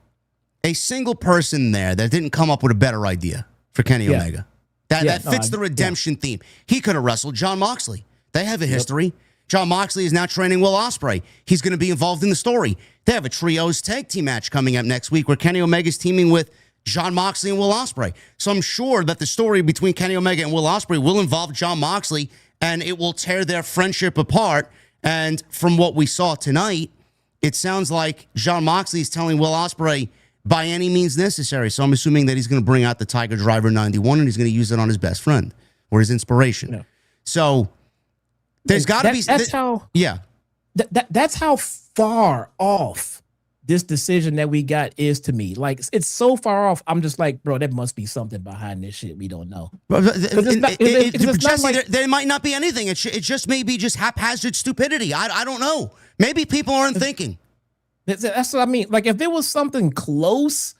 a single person there that didn't come up with a better idea for Kenny Omega. That fits the Redemption theme. He could have wrestled John Moxley. They have a history. John Moxley is now training Will Ospreay. He's going to be involved in the story. They have a trios tag team match coming up next week where Kenny Omega is teaming with John Moxley and Will Ospreay. So I'm sure that the story between Kenny Omega and Will Ospreay will involve John Moxley, and it will tear their friendship apart. And from what we saw tonight, it sounds like John Moxley is telling Will Ospreay by any means necessary. So I'm assuming that he's going to bring out the Tiger Driver 91 and he's going to use it on his best friend or his inspiration. No. So there's got to be. That's how far off this decision that we got is to me. Like, it's so far off. I'm just like, bro, there must be something behind this shit we don't know. Jesse, there might not be anything. It just may be just haphazard stupidity. I don't know. Maybe people aren't thinking. That's what I mean. Like, if it was something close,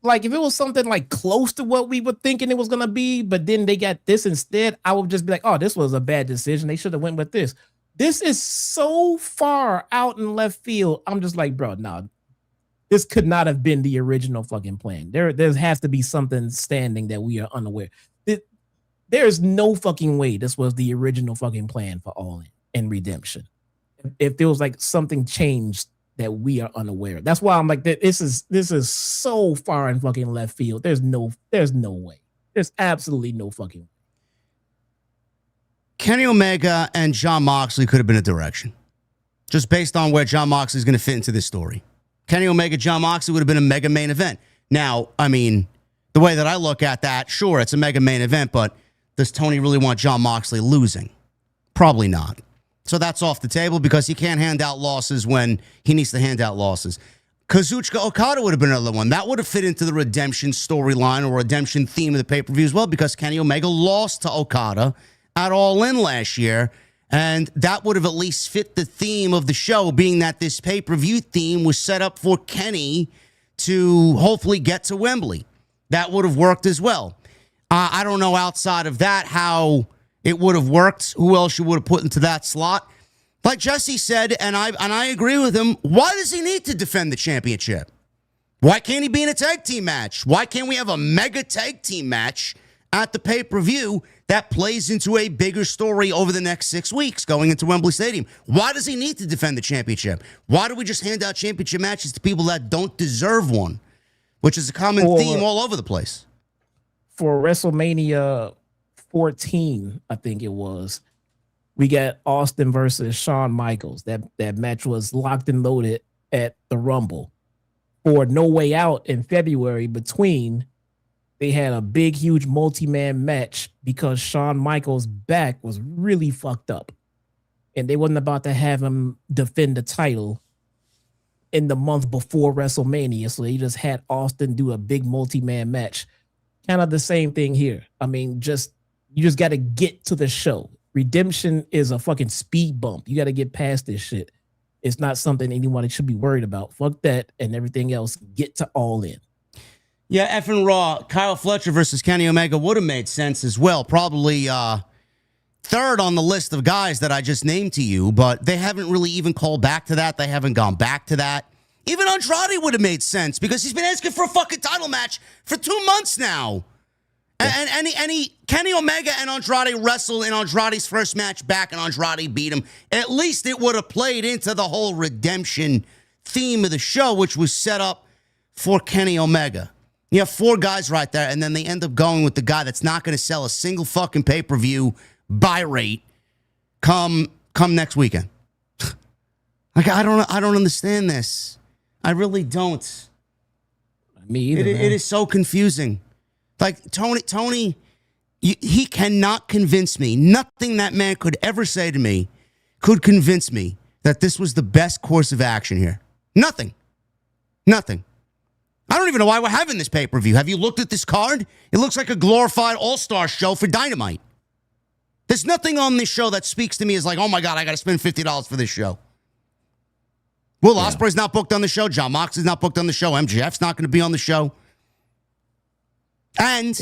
like if it was something like close to what we were thinking it was going to be, but then they got this instead, I would just be like, oh, this was a bad decision. They should have went with this. This is so far out in left field. I'm just like, bro, no, this could not have been the original fucking plan. There has to be something standing that we are unaware. There's no fucking way this was the original fucking plan for All In and Redemption. If there was like something changed that we are unaware. That's why I'm like, this is so far in fucking left field. There's no way. There's absolutely no fucking way. Kenny Omega and John Moxley could have been a direction, just based on where John Moxley is going to fit into this story. Kenny Omega, John Moxley would have been a mega main event. Now, I mean, the way that I look at that, sure, it's a mega main event, but does Tony really want John Moxley losing? Probably not. So that's off the table because he can't hand out losses when he needs to hand out losses. Kazuchika Okada would have been another one. That would have fit into the Redemption storyline or Redemption theme of the pay-per-view as well because Kenny Omega lost to Okada at All In last year. And that would have at least fit the theme of the show, being that this pay-per-view theme was set up for Kenny to hopefully get to Wembley. That would have worked as well. I don't know outside of that how it would have worked. Who else you would have put into that slot? Like Jesse said, and I agree with him, why does he need to defend the championship? Why can't he be in a tag team match? Why can't we have a mega tag team match at the pay-per-view that plays into a bigger story over the next 6 weeks going into Wembley Stadium? Why does he need to defend the championship? Why do we just hand out championship matches to people that don't deserve one? Which is a common theme all over the place. For WrestleMania 14, I think it was, we got Austin versus Shawn Michaels. That match was locked and loaded at the Rumble. For No Way Out in February, between, they had a big, huge multi-man match because Shawn Michaels' back was really fucked up. And they wasn't about to have him defend the title in the month before WrestleMania. So they just had Austin do a big multi-man match. Kind of the same thing here. I mean, you just got to get to the show. Redemption is a fucking speed bump. You got to get past this shit. It's not something anyone should be worried about. Fuck that and everything else. Get to All In. Yeah, effing raw. Kyle Fletcher versus Kenny Omega would have made sense as well. Probably third on the list of guys that I just named to you, but they haven't really even called back to that. They haven't gone back to that. Even Andrade would have made sense because he's been asking for a fucking title match for 2 months now. And Kenny Omega and Andrade wrestled in Andrade's first match back, and Andrade beat him. At least it would have played into the whole Redemption theme of the show, which was set up for Kenny Omega. You have 4 guys right there, and then they end up going with the guy that's not going to sell a single fucking pay-per-view buy rate come next weekend. Like, I don't understand this. I really don't. Me either. It is so confusing. Like, Tony, he cannot convince me. Nothing that man could ever say to me could convince me that this was the best course of action here. Nothing. I don't even know why we're having this pay-per-view. Have you looked at this card? It looks like a glorified all-star show for Dynamite. There's nothing on this show that speaks to me as like, oh my God, I got to spend $50 for this show. Will Ospreay's not booked on the show. John Moxley's not booked on the show. MJF's not going to be on the show. And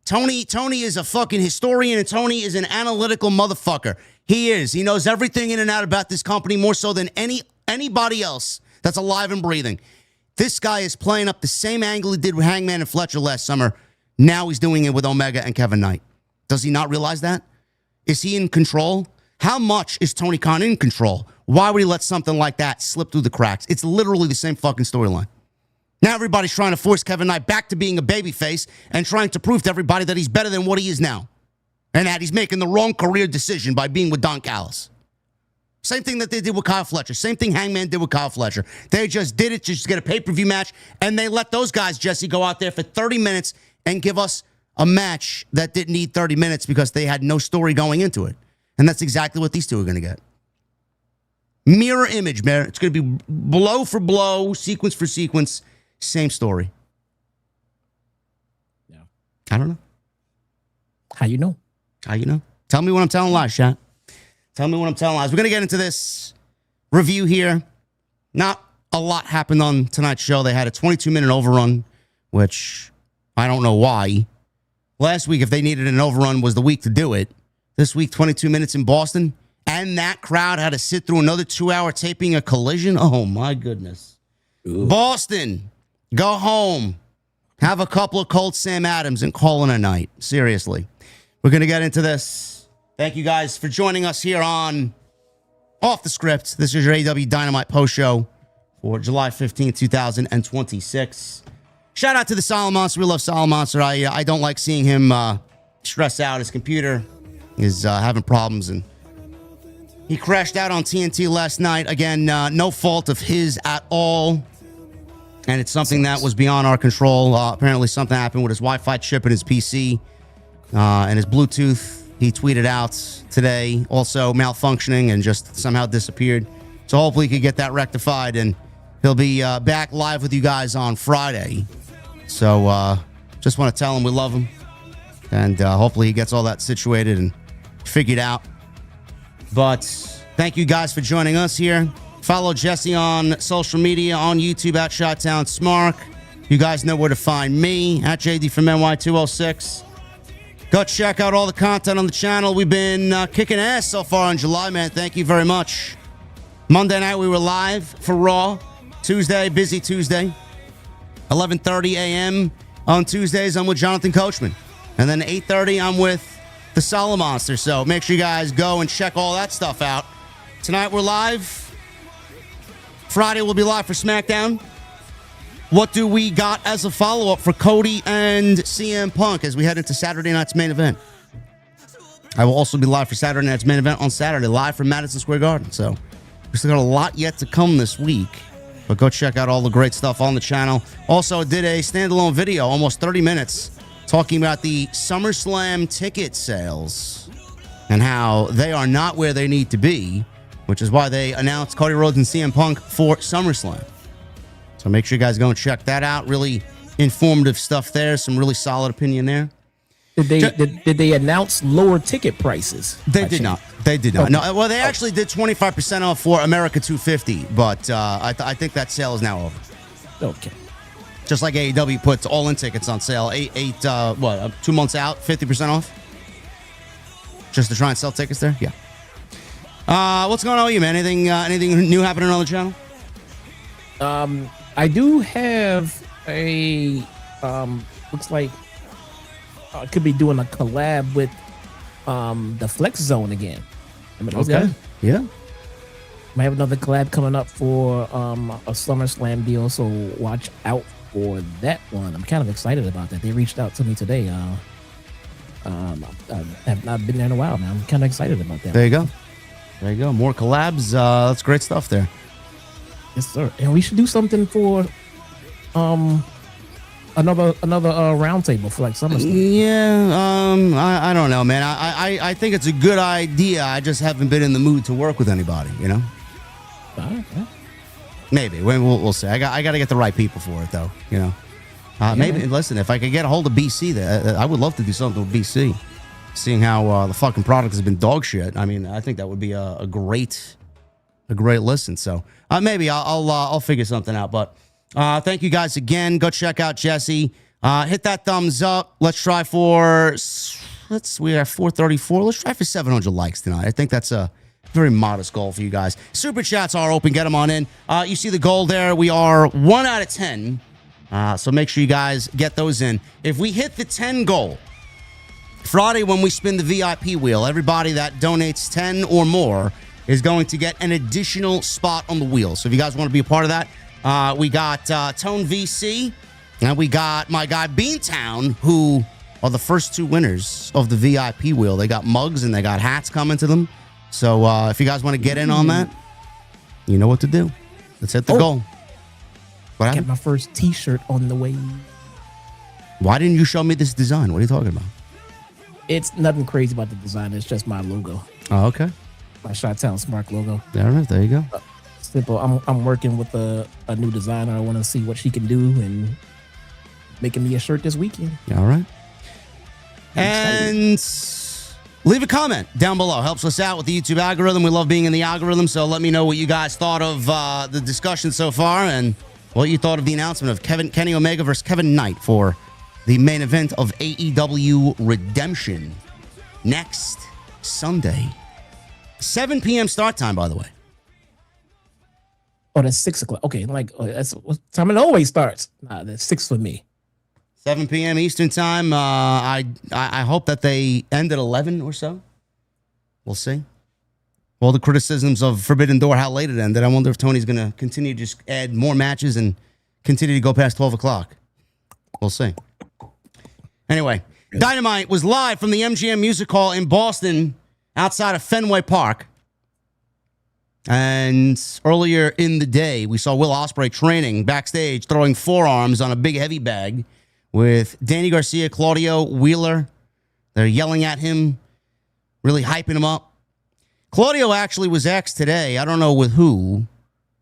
Tony is a fucking historian, and Tony is an analytical motherfucker. He is. He knows everything in and out about this company more so than anybody else that's alive and breathing. This guy is playing up the same angle he did with Hangman and Fletcher last summer. Now he's doing it with Omega and Kevin Knight. Does he not realize that? Is he in control? How much is Tony Khan in control? Why would he let something like that slip through the cracks? It's literally the same fucking storyline. Now everybody's trying to force Kevin Knight back to being a babyface and trying to prove to everybody that he's better than what he is now. And that he's making the wrong career decision by being with Don Callis. Same thing that they did with Kyle Fletcher. Same thing Hangman did with Kyle Fletcher. They just did it just to get a pay-per-view match, and they let those guys, Jesse, go out there for 30 minutes and give us a match that didn't need 30 minutes because they had no story going into it. And that's exactly what these two are going to get. Mirror image, man. It's going to be blow for blow, sequence for sequence, same story. Yeah. I don't know. How you know? How you know? Tell me when I'm telling lies, chat. Tell me when I'm telling lies. We're going to get into this review here. Not a lot happened on tonight's show. They had a 22-minute overrun, which I don't know why. Last week, if they needed an overrun, was the week to do it. This week, 22 minutes in Boston. And that crowd had to sit through another 2-hour taping a Collision. Oh, my goodness. Ooh. Boston, go home. Have a couple of cold Sam Adams and call it a night. Seriously. We're going to get into this. Thank you guys for joining us here on Off the Script. This is your AEW Dynamite post show for July 15th, 2026. Shout out to the Silent Monster. We love Silent Monster. I don't like seeing him stress out. His computer is having problems, and he crashed out on TNT last night. Again, no fault of his at all. And it's something that was beyond our control. Apparently something happened with his Wi-Fi chip in his PC and his Bluetooth. He tweeted out today, also malfunctioning and just somehow disappeared. So hopefully he could get that rectified, and he'll be back live with you guys on Friday. So just want to tell him we love him. And hopefully he gets all that situated and figured out. But thank you guys for joining us here. Follow Jesse on social media, on YouTube at Shottown Smark. You guys know where to find me, at JD from NY206. Go check out all the content on the channel. We've been kicking ass so far in July, man. Thank you very much. Monday night, we were live for Raw. Tuesday, busy Tuesday. 11:30 a.m. on Tuesdays, I'm with Jonathan Coachman. And then 8:30, I'm with the Silent Monster. So make sure you guys go and check all that stuff out. Tonight, we're live. Friday, we'll be live for SmackDown. What do we got as a follow-up for Cody and CM Punk as we head into Saturday night's main event? I will also be live for Saturday night's main event on Saturday, live from Madison Square Garden. So we still got a lot yet to come this week. But go check out all the great stuff on the channel. Also, did a standalone video, almost 30 minutes, talking about the SummerSlam ticket sales and how they are not where they need to be, which is why they announced Cody Rhodes and CM Punk for SummerSlam. So make sure you guys go and check that out. Really informative stuff there. Some really solid opinion there. Did they announce lower ticket prices? They did not. They did not. Okay. No. Well, they actually did 25% off for America 250, but I think that sale is now over. Okay. Just like AEW puts all-in tickets on sale, 2 months out, 50% off. Just to try and sell tickets there. Yeah. What's going on with you, man? Anything new happening on the channel? I do have a looks like I could be doing a collab with the Flex Zone again. Okay. Yeah. I have another collab coming up for a SummerSlam deal, so watch out for that one. I'm kind of excited about that. They reached out to me today. I have not been there in a while, man. I'm kind of excited about that. There you go. There you go. More collabs. That's great stuff there. Yes, sir. And we should do something for another roundtable for like SummerSlam. Yeah. I don't know, man. I think it's a good idea. I just haven't been in the mood to work with anybody, you know? All right. Maybe. We'll see. I got to get the right people for it, though, you know? Maybe, man. Listen, if I could get a hold of BC, I would love to do something with BC. Seeing how the fucking product has been dog shit. I mean, I think that would be a great a great listen. So maybe I'll figure something out. But thank you guys again. Go check out Jesse. Hit that thumbs up. Let's try for we are 434. Let's try for 700 likes tonight. I think that's a very modest goal for you guys. Super chats are open. Get them on in. You see the goal there. We are 1 out of 10. So make sure you guys get those in. If we hit the 10 goal Friday when we spin the VIP wheel, everybody that donates 10 or more is going to get an additional spot on the wheel. So if you guys want to be a part of that, we got Tone VC and we got my guy Beantown, who are the first 2 winners of the VIP wheel. They got mugs and they got hats coming to them. So if you guys want to get in on that, you know what to do. Let's hit the goal. What happened? Get my first T-shirt on the way. Why didn't you show me this design? What are you talking about? It's nothing crazy about the design. It's just my logo. Oh, okay. My Chi-Town Smart logo. All right, there you go. Simple. I'm working with a new designer. I want to see what she can do and making me a shirt this weekend. All right. And leave a comment down below. Helps us out with the YouTube algorithm. We love being in the algorithm, so let me know what you guys thought of the discussion so far and what you thought of the announcement of Kenny Omega versus Kevin Knight for the main event of AEW Redemption next Sunday. 7 p.m. start time, by the way. Oh, that's 6 o'clock. Okay, that's what time it always starts. Nah, that's 6 for me. 7 p.m. Eastern time. I hope that they end at 11 or so. We'll see. All the criticisms of Forbidden Door, how late it ended. I wonder if Tony's going to continue to just add more matches and continue to go past 12 o'clock. We'll see. Anyway, Dynamite was live from the MGM Music Hall in Boston outside of Fenway Park. And earlier in the day, we saw Will Ospreay training backstage, throwing forearms on a big heavy bag with Danny Garcia, Claudio, Wheeler. They're yelling at him, really hyping him up. Claudio actually was asked today, I don't know with who,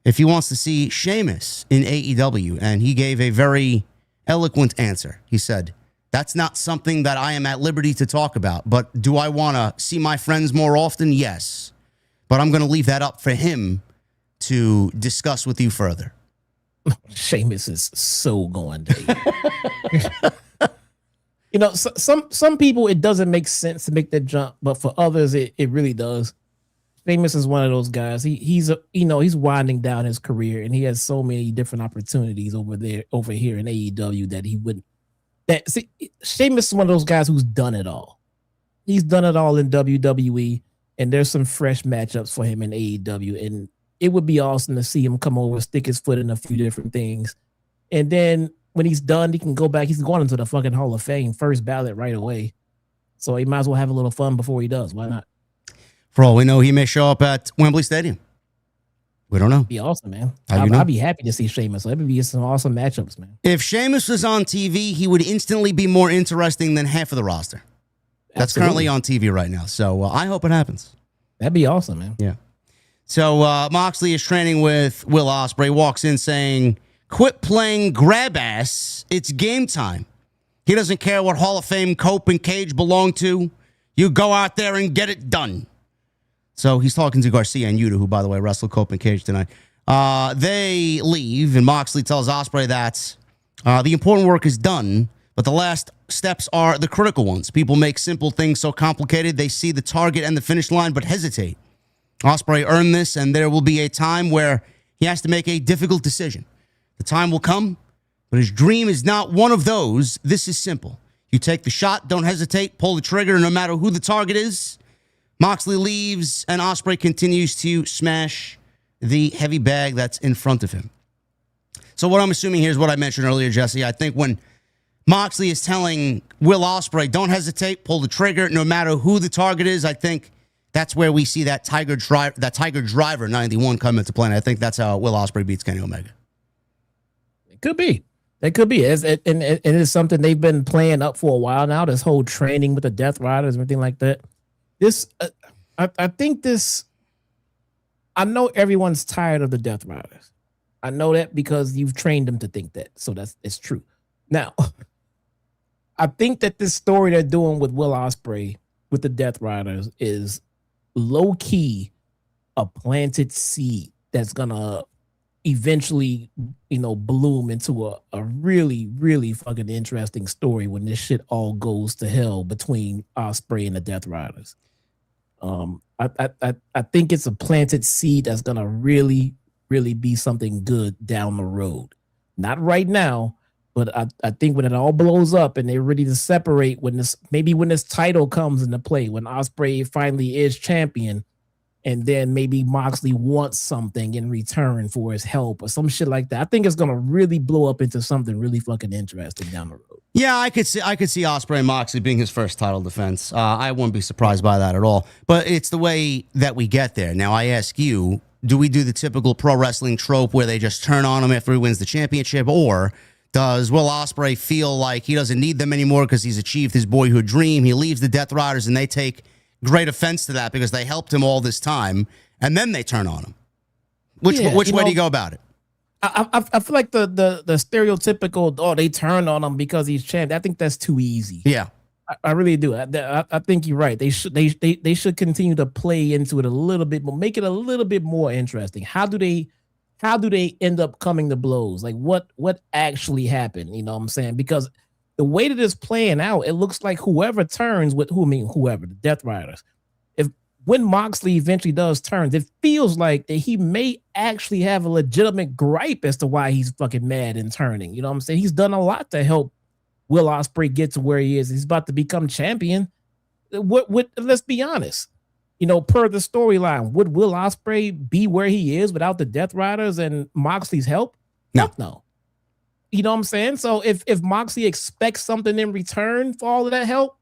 if he wants to see Sheamus in AEW, and he gave a very eloquent answer. He said, "That's not something that I am at liberty to talk about, but do I want to see my friends more often? Yes. But I'm going to leave that up for him to discuss with you further." Sheamus is so going to. You know, some people, it doesn't make sense to make that jump, but for others, it really does. Sheamus is one of those guys. He's winding down his career, and he has so many different opportunities over here in AEW that he wouldn't. Sheamus is one of those guys who's done it all. He's done it all in WWE, and there's some fresh matchups for him in AEW, and it would be awesome to see him come over, stick his foot in a few different things, and then when he's done, he can go back. He's going into the fucking Hall of Fame, first ballot right away. So he might as well have a little fun before he does. Why not? For all we know, he may show up at Wembley Stadium. We don't know. Be awesome, man. I'd be happy to see Sheamus. So that'd be some awesome matchups, man. If Sheamus was on TV, he would instantly be more interesting than half of the roster. That's currently on TV right now. So I hope it happens. That'd be awesome, man. Yeah. So Moxley is training with Will Ospreay, walks in saying, "Quit playing grab ass. It's game time." He doesn't care what Hall of Fame Cope and Cage belong to. You go out there and get it done. So he's talking to Garcia and Yuta, who, by the way, wrestled Cope and Cage tonight. They leave, and Moxley tells Ospreay that the important work is done, but the last steps are the critical ones. People make simple things so complicated, they see the target and the finish line, but hesitate. Ospreay earned this, and there will be a time where he has to make a difficult decision. The time will come, but his dream is not one of those. This is simple. You take the shot, don't hesitate, pull the trigger, no matter who the target is. Moxley leaves, and Ospreay continues to smash the heavy bag that's in front of him. So what I'm assuming here is what I mentioned earlier, Jesse. I think when Moxley is telling Will Ospreay, don't hesitate, pull the trigger, no matter who the target is, I think that's where we see that Tiger Driver 91 come into play. And I think that's how Will Ospreay beats Kenny Omega. It could be. It could be. And it is something they've been playing up for a while now, this whole training with the Death Riders and everything like that. I think this, I know everyone's tired of the Death Riders. I know that because you've trained them to think that. So it's true. Now, I think that this story they're doing with Will Ospreay with the Death Riders is low key a planted seed that's gonna eventually, bloom into a really, really fucking interesting story when this shit all goes to hell between Ospreay and the Death Riders. I think it's a planted seed that's gonna really, really be something good down the road. Not right now, but I think when it all blows up and they're ready to separate, when this title comes into play, when Ospreay finally is champion, and then maybe Moxley wants something in return for his help or some shit like that. I think it's gonna really blow up into something really fucking interesting down the road. Yeah, I could see Ospreay and Moxley being his first title defense. I wouldn't be surprised by that at all. But it's the way that we get there. Now, I ask you, do we do the typical pro wrestling trope where they just turn on him after he wins the championship, or does Will Ospreay feel like he doesn't need them anymore because he's achieved his boyhood dream? He leaves the Death Riders and they take great offense to that because they helped him all this time, and then they turn on him. Which way do you go about it? I feel like the stereotypical, they turn on him because he's champ. I think that's too easy. Yeah, I really do. I think you're right. They should continue to play into it a little bit more, make it a little bit more interesting. How do they end up coming to blows? Like what actually happened? You know what I'm saying? Because the way that it's playing out, it looks like whoever turns with whoever, the Death Riders, when Moxley eventually does turns, it feels like that he may actually have a legitimate gripe as to why he's fucking mad and turning. You know what I'm saying? He's done a lot to help Will Ospreay get to where he is. He's about to become champion. Let's be honest. Per the storyline, would Will Ospreay be where he is without the Death Riders and Moxley's help? No. You know what I'm saying? So if Moxley expects something in return for all of that help,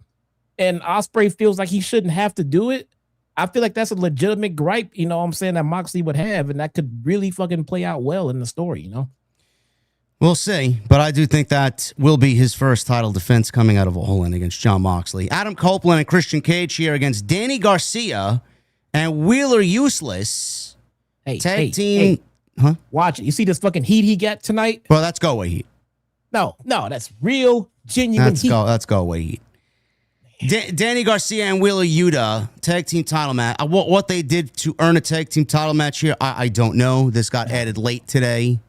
and Ospreay feels like he shouldn't have to do it, I feel like that's a legitimate gripe, you know what I'm saying, that Moxley would have, and that could really fucking play out well in the story, We'll see, but I do think that will be his first title defense coming out of All In against Jon Moxley. Adam Copeland and Christian Cage here against Danny Garcia and Wheeler Useless. Tag team. Huh? Watch it. You see this fucking heat he got tonight? Well, that's go away heat. No, that's real, genuine heat. That's go away heat. Danny Garcia and Wheeler Yuta, tag team title match. What they did to earn a tag team title match here, I don't know. This got added late today.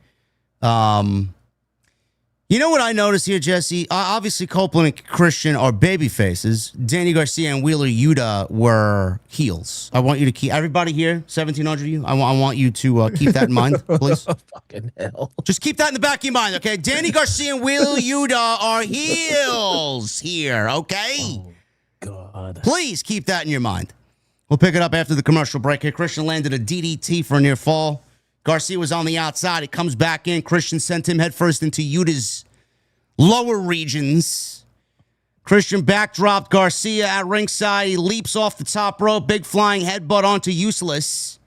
You know what I noticed here, Jesse? Obviously, Copeland and Christian are baby faces. Danny Garcia and Wheeler Yuta were heels. I want you to keep, everybody here, 1,700 of you, I want you to keep that in mind, please. Fucking hell. Just keep that in the back of your mind, okay? Danny Garcia and Wheeler Yuta are heels here, okay? Oh, God. Please keep that in your mind. We'll pick it up after the commercial break here. Christian landed a DDT for a near fall. Garcia was on the outside. He comes back in. Christian sent him headfirst into Yuta's lower regions. Christian backdropped Garcia at ringside. He leaps off the top rope. Big flying headbutt onto Useless.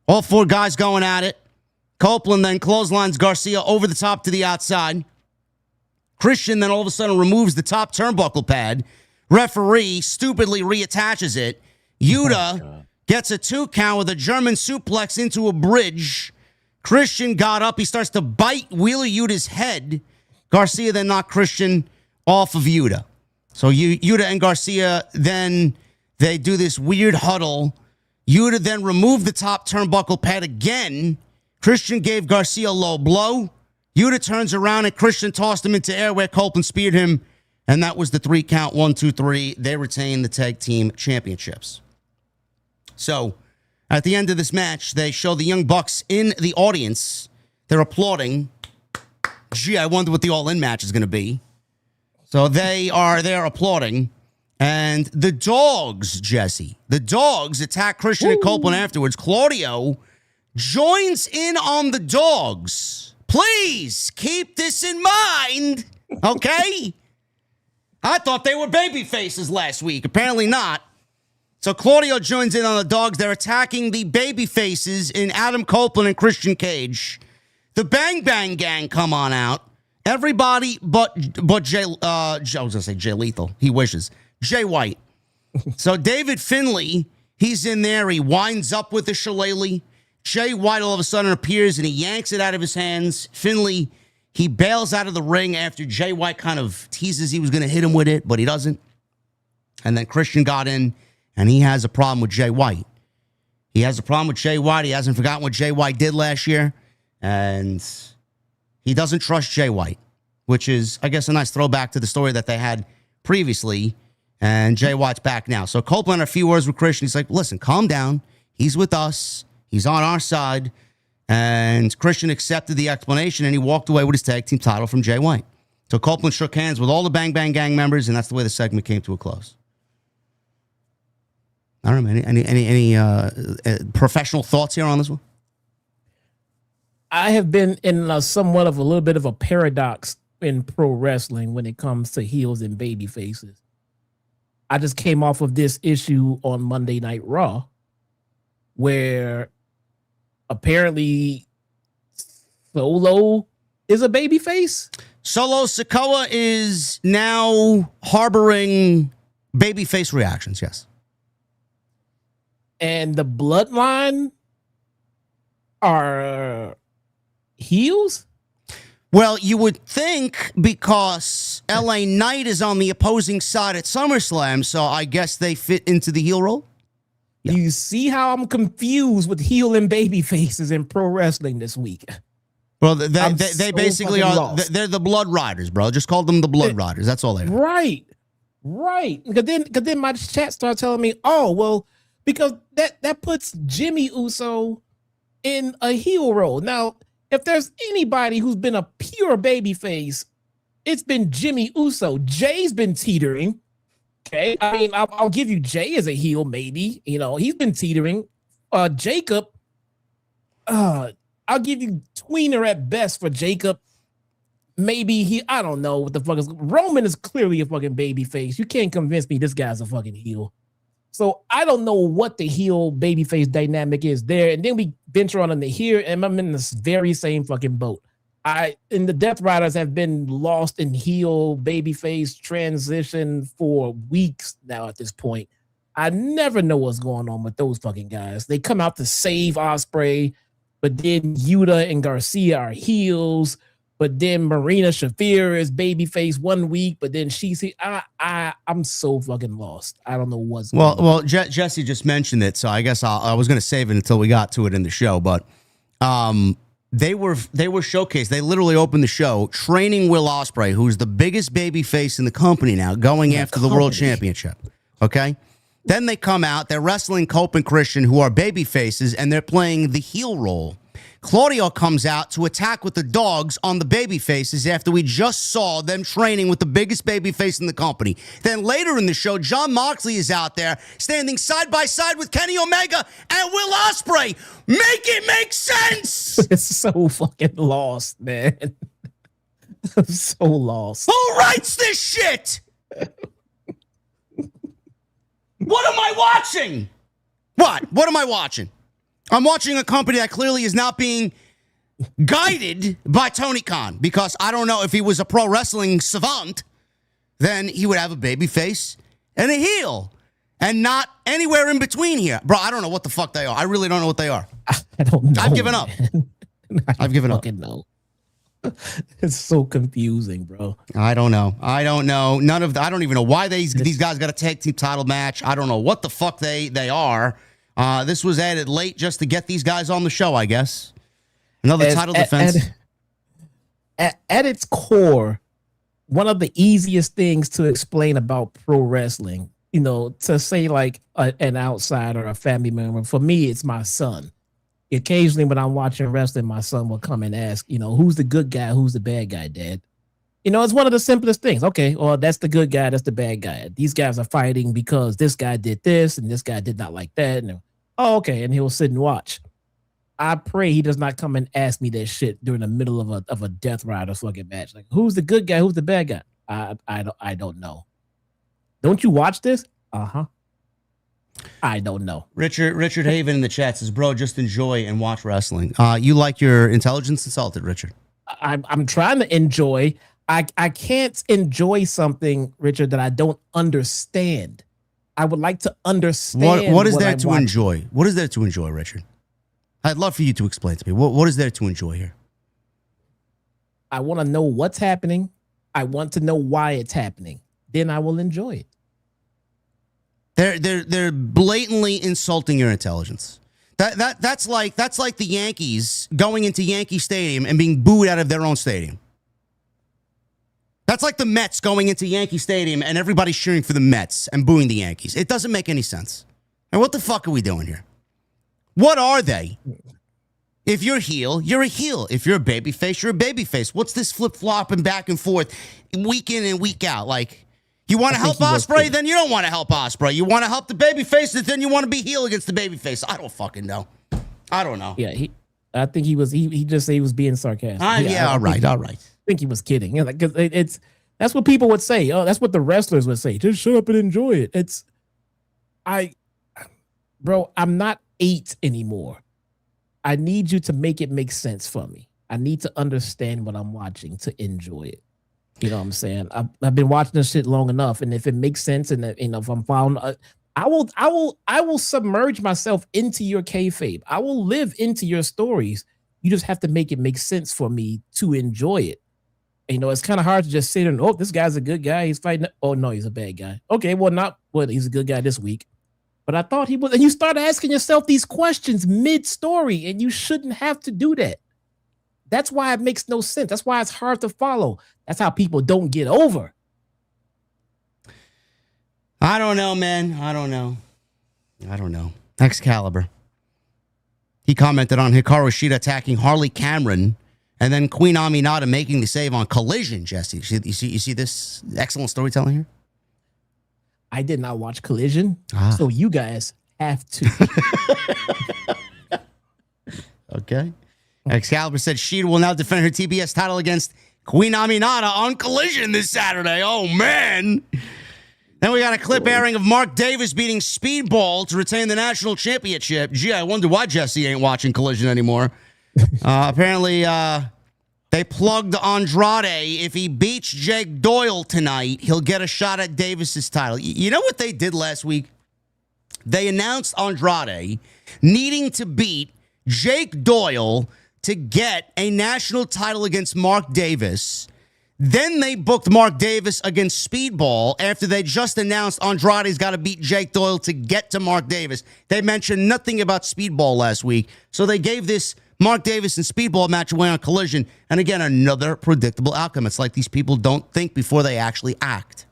All four guys going at it. Copeland then clotheslines Garcia over the top to the outside. Christian then all of a sudden removes the top turnbuckle pad. Referee stupidly reattaches it. Yuta gets a 2 count with a German suplex into a bridge. Christian got up. He starts to bite Wheeler Yuta's head. Garcia then knocked Christian off of Yuta. So Yuta and Garcia, then they do this weird huddle. Yuta then removed the top turnbuckle pad again. Christian gave Garcia a low blow. Yuta turns around and Christian tossed him into air where Copeland speared him. And that was the 3 count, 1, 2, 3. They retain the tag team championships. So at the end of this match, they show the Young Bucks in the audience. They're applauding. Gee, I wonder what the All-In match is going to be. So they are there applauding. And the dogs, Jesse, the dogs attack Christian and Copeland afterwards. Claudio joins in on the dogs. Please keep this in mind, okay? I thought they were baby faces last week. Apparently not. So Claudio joins in on the dogs. They're attacking the baby faces in Adam Copeland and Christian Cage. The Bang Bang Gang come on out. Everybody but Jay, I was going to say Jay Lethal. He wishes. Jay White. So David Finlay, he's in there. He winds up with the shillelagh. Jay White all of a sudden appears and he yanks it out of his hands. Finlay, he bails out of the ring after Jay White kind of teases he was going to hit him with it, but he doesn't. And then Christian got in, and he has a problem with Jay White. He has a problem with Jay White. He hasn't forgotten what Jay White did last year. And he doesn't trust Jay White, which is, I guess, a nice throwback to the story that they had previously. And Jay White's back now. So Copeland had a few words with Christian. He's like, listen, calm down. He's with us. He's on our side. And Christian accepted the explanation, and he walked away with his tag team title from Jay White. So Copeland shook hands with all the Bang Bang Gang members, and that's the way the segment came to a close. I don't know, any professional thoughts here on this one? I have been in somewhat of a little bit of a paradox in pro wrestling when it comes to heels and baby faces. I just came off of this issue on Monday Night Raw where apparently Solo is a baby face. Solo Sikoa is now harboring babyface reactions, yes. And the Bloodline are heels? Well, you would think because LA Knight is on the opposing side at SummerSlam, so I guess they fit into the heel role. Yeah. You see how I'm confused with heel and baby faces in pro wrestling this week. Well, they basically are. They're the Blood Riders, bro. Just call them the Blood Riders. That's all they are. Right. Because then my chat started telling me, oh, well, because that puts Jimmy Uso in a heel role. Now, if there's anybody who's been a pure baby face, it's been Jimmy Uso. Jay's been teetering. Okay, I mean, I'll give you Jay as a heel, maybe. You know, he's been teetering. Jacob, I'll give you tweener at best for Jacob. Maybe I don't know what the fuck is. Roman is clearly a fucking baby face. You can't convince me this guy's a fucking heel. So I don't know what the heel babyface dynamic is there. And then we venture on into here, and I'm in this very same fucking boat. The Death Riders have been lost in heel babyface transition for weeks now at this point. I never know what's going on with those fucking guys. They come out to save Ospreay, but then Yuta and Garcia are heels. But then Marina Shafir is babyface 1 week, but then I'm so fucking lost. I don't know what's going on. Well, Jesse just mentioned it, so I guess I was going to save it until we got to it in the show. But they were showcased. They literally opened the show training Will Ospreay, who's the biggest babyface in the company now, going after the World Championship. Okay, then they come out. They're wrestling Cope and Christian, who are babyfaces, and they're playing the heel role. Claudio comes out to attack with the dogs on the baby faces after we just saw them training with the biggest baby face in the company. Then later in the show, Jon Moxley is out there standing side by side with Kenny Omega and Will Ospreay. Make it make sense! It's so fucking lost, man. I'm so lost. Who writes this shit? What am I watching? What am I watching? I'm watching a company that clearly is not being guided by Tony Khan, because I don't know, if he was a pro wrestling savant, then he would have a baby face and a heel and not anywhere in between here. Bro, I don't know what the fuck they are. I really don't know what they are. I don't know. I've given up. I've given up. Know. It's so confusing, bro. I don't know. I don't even know why these guys got a tag team title match. I don't know what the fuck they are. This was added late just to get these guys on the show, I guess. Another title defense. At its core, one of the easiest things to explain about pro wrestling, you know, to say like an outsider, a family member, for me, it's my son. Occasionally when I'm watching wrestling, my son will come and ask, you know, who's the good guy? Who's the bad guy, Dad? You know, it's one of the simplest things. Okay, well, that's the good guy. That's the bad guy. These guys are fighting because this guy did this and this guy did not like that. And oh, okay. And he'll sit and watch. I pray he does not come and ask me that shit during the middle of a Death Rider fucking match. Like, who's the good guy? Who's the bad guy? I don't know. Don't you watch this? Uh-huh. I don't know. Richard Haven in the chat says, bro, just enjoy and watch wrestling. You like your intelligence insulted, Richard? I'm trying to enjoy. I can't enjoy something, Richard, that I don't understand. I would like to understand. What is there to enjoy? What is there to enjoy, Richard? I'd love for you to explain to me. What is there to enjoy here? I want to know what's happening. I want to know why it's happening. Then I will enjoy it. They're blatantly insulting your intelligence. That's like the Yankees going into Yankee Stadium and being booed out of their own stadium. That's like the Mets going into Yankee Stadium and everybody cheering for the Mets and booing the Yankees. It doesn't make any sense. And what the fuck are we doing here? What are they? If you're a heel, you're a heel. If you're a babyface, you're a babyface. What's this flip-flopping back and forth week in and week out? Like, you want to help Ospreay, then you don't want to help Ospreay. You want to help the babyface, then you want to be heel against the babyface. I don't fucking know. I don't know. Yeah, I think he just said he was being sarcastic. All right. I think he was kidding. Yeah, like, 'cause that's what people would say. Oh, that's what the wrestlers would say. Just shut up and enjoy it. Bro, I'm not 8 anymore. I need you to make it make sense for me. I need to understand what I'm watching to enjoy it. You know what I'm saying? I've been watching this shit long enough, and if it makes sense, and if I'm found, I will submerge myself into your kayfabe. I will live into your stories. You just have to make it make sense for me to enjoy it. You know, it's kind of hard to just sit and, oh, this guy's a good guy. He's fighting. Oh no, he's a bad guy. Okay, he's a good guy this week. But I thought he was, and you start asking yourself these questions mid-story, and you shouldn't have to do that. That's why it makes no sense. That's why it's hard to follow. That's how people don't get over. I don't know, man. I don't know. Excalibur. He commented on Hikaru Shida attacking Harley Cameron, and then Queen Aminata making the save on Collision, Jesse. You see this excellent storytelling here? I did not watch Collision, so you guys have to. Okay. Excalibur said Shida will now defend her TBS title against Queen Aminata on Collision this Saturday. Oh, man. Then we got a clip airing of Mark Davis beating Speedball to retain the national championship. Gee, I wonder why Jesse ain't watching Collision anymore. Apparently, they plugged Andrade. If he beats Jake Doyle tonight, he'll get a shot at Davis's title. You know what they did last week? They announced Andrade needing to beat Jake Doyle to get a national title against Mark Davis. Then they booked Mark Davis against Speedball after they just announced Andrade's got to beat Jake Doyle to get to Mark Davis. They mentioned nothing about Speedball last week, so they gave this Mark Davis and Speedball match away on Collision. And again, another predictable outcome. It's like these people don't think before they actually act.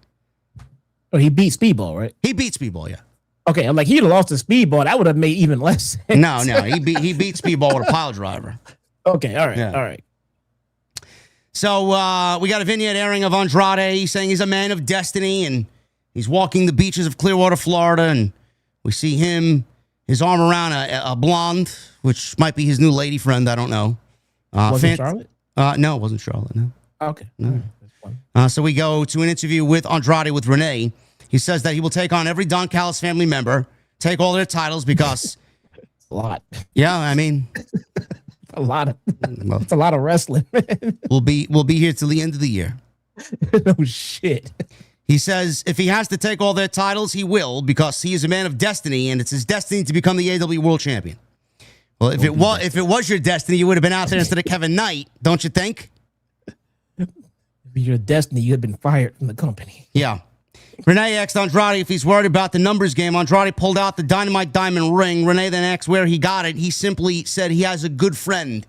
Oh, he beat Speedball, right? He beat Speedball, yeah. Okay, I'm like, he'd have lost to Speedball. That would have made even less sense. No, he beat Speedball with a pile driver. Okay, all right. So we got a vignette airing of Andrade saying he's a man of destiny, and he's walking the beaches of Clearwater, Florida, and we see him, his arm around a blonde, which might be his new lady friend. I don't know. Was it Charlotte? No, it wasn't Charlotte. No. Okay. No. So we go to an interview with Andrade with Renee. He says that he will take on every Don Callis family member, take all their titles because a lot. Yeah, I mean, it's a lot of wrestling. Man. We'll be here till the end of the year. No shit. He says if he has to take all their titles, he will, because he is a man of destiny, and it's his destiny to become the AEW World Champion. Well, if it was your destiny, you would have been out there instead of Kevin Knight, don't you think? If your destiny, you had been fired from the company. Yeah. Renee asked Andrade if he's worried about the numbers game. Andrade pulled out the Dynamite diamond ring. Renee then asked where he got it. He simply said he has a good friend.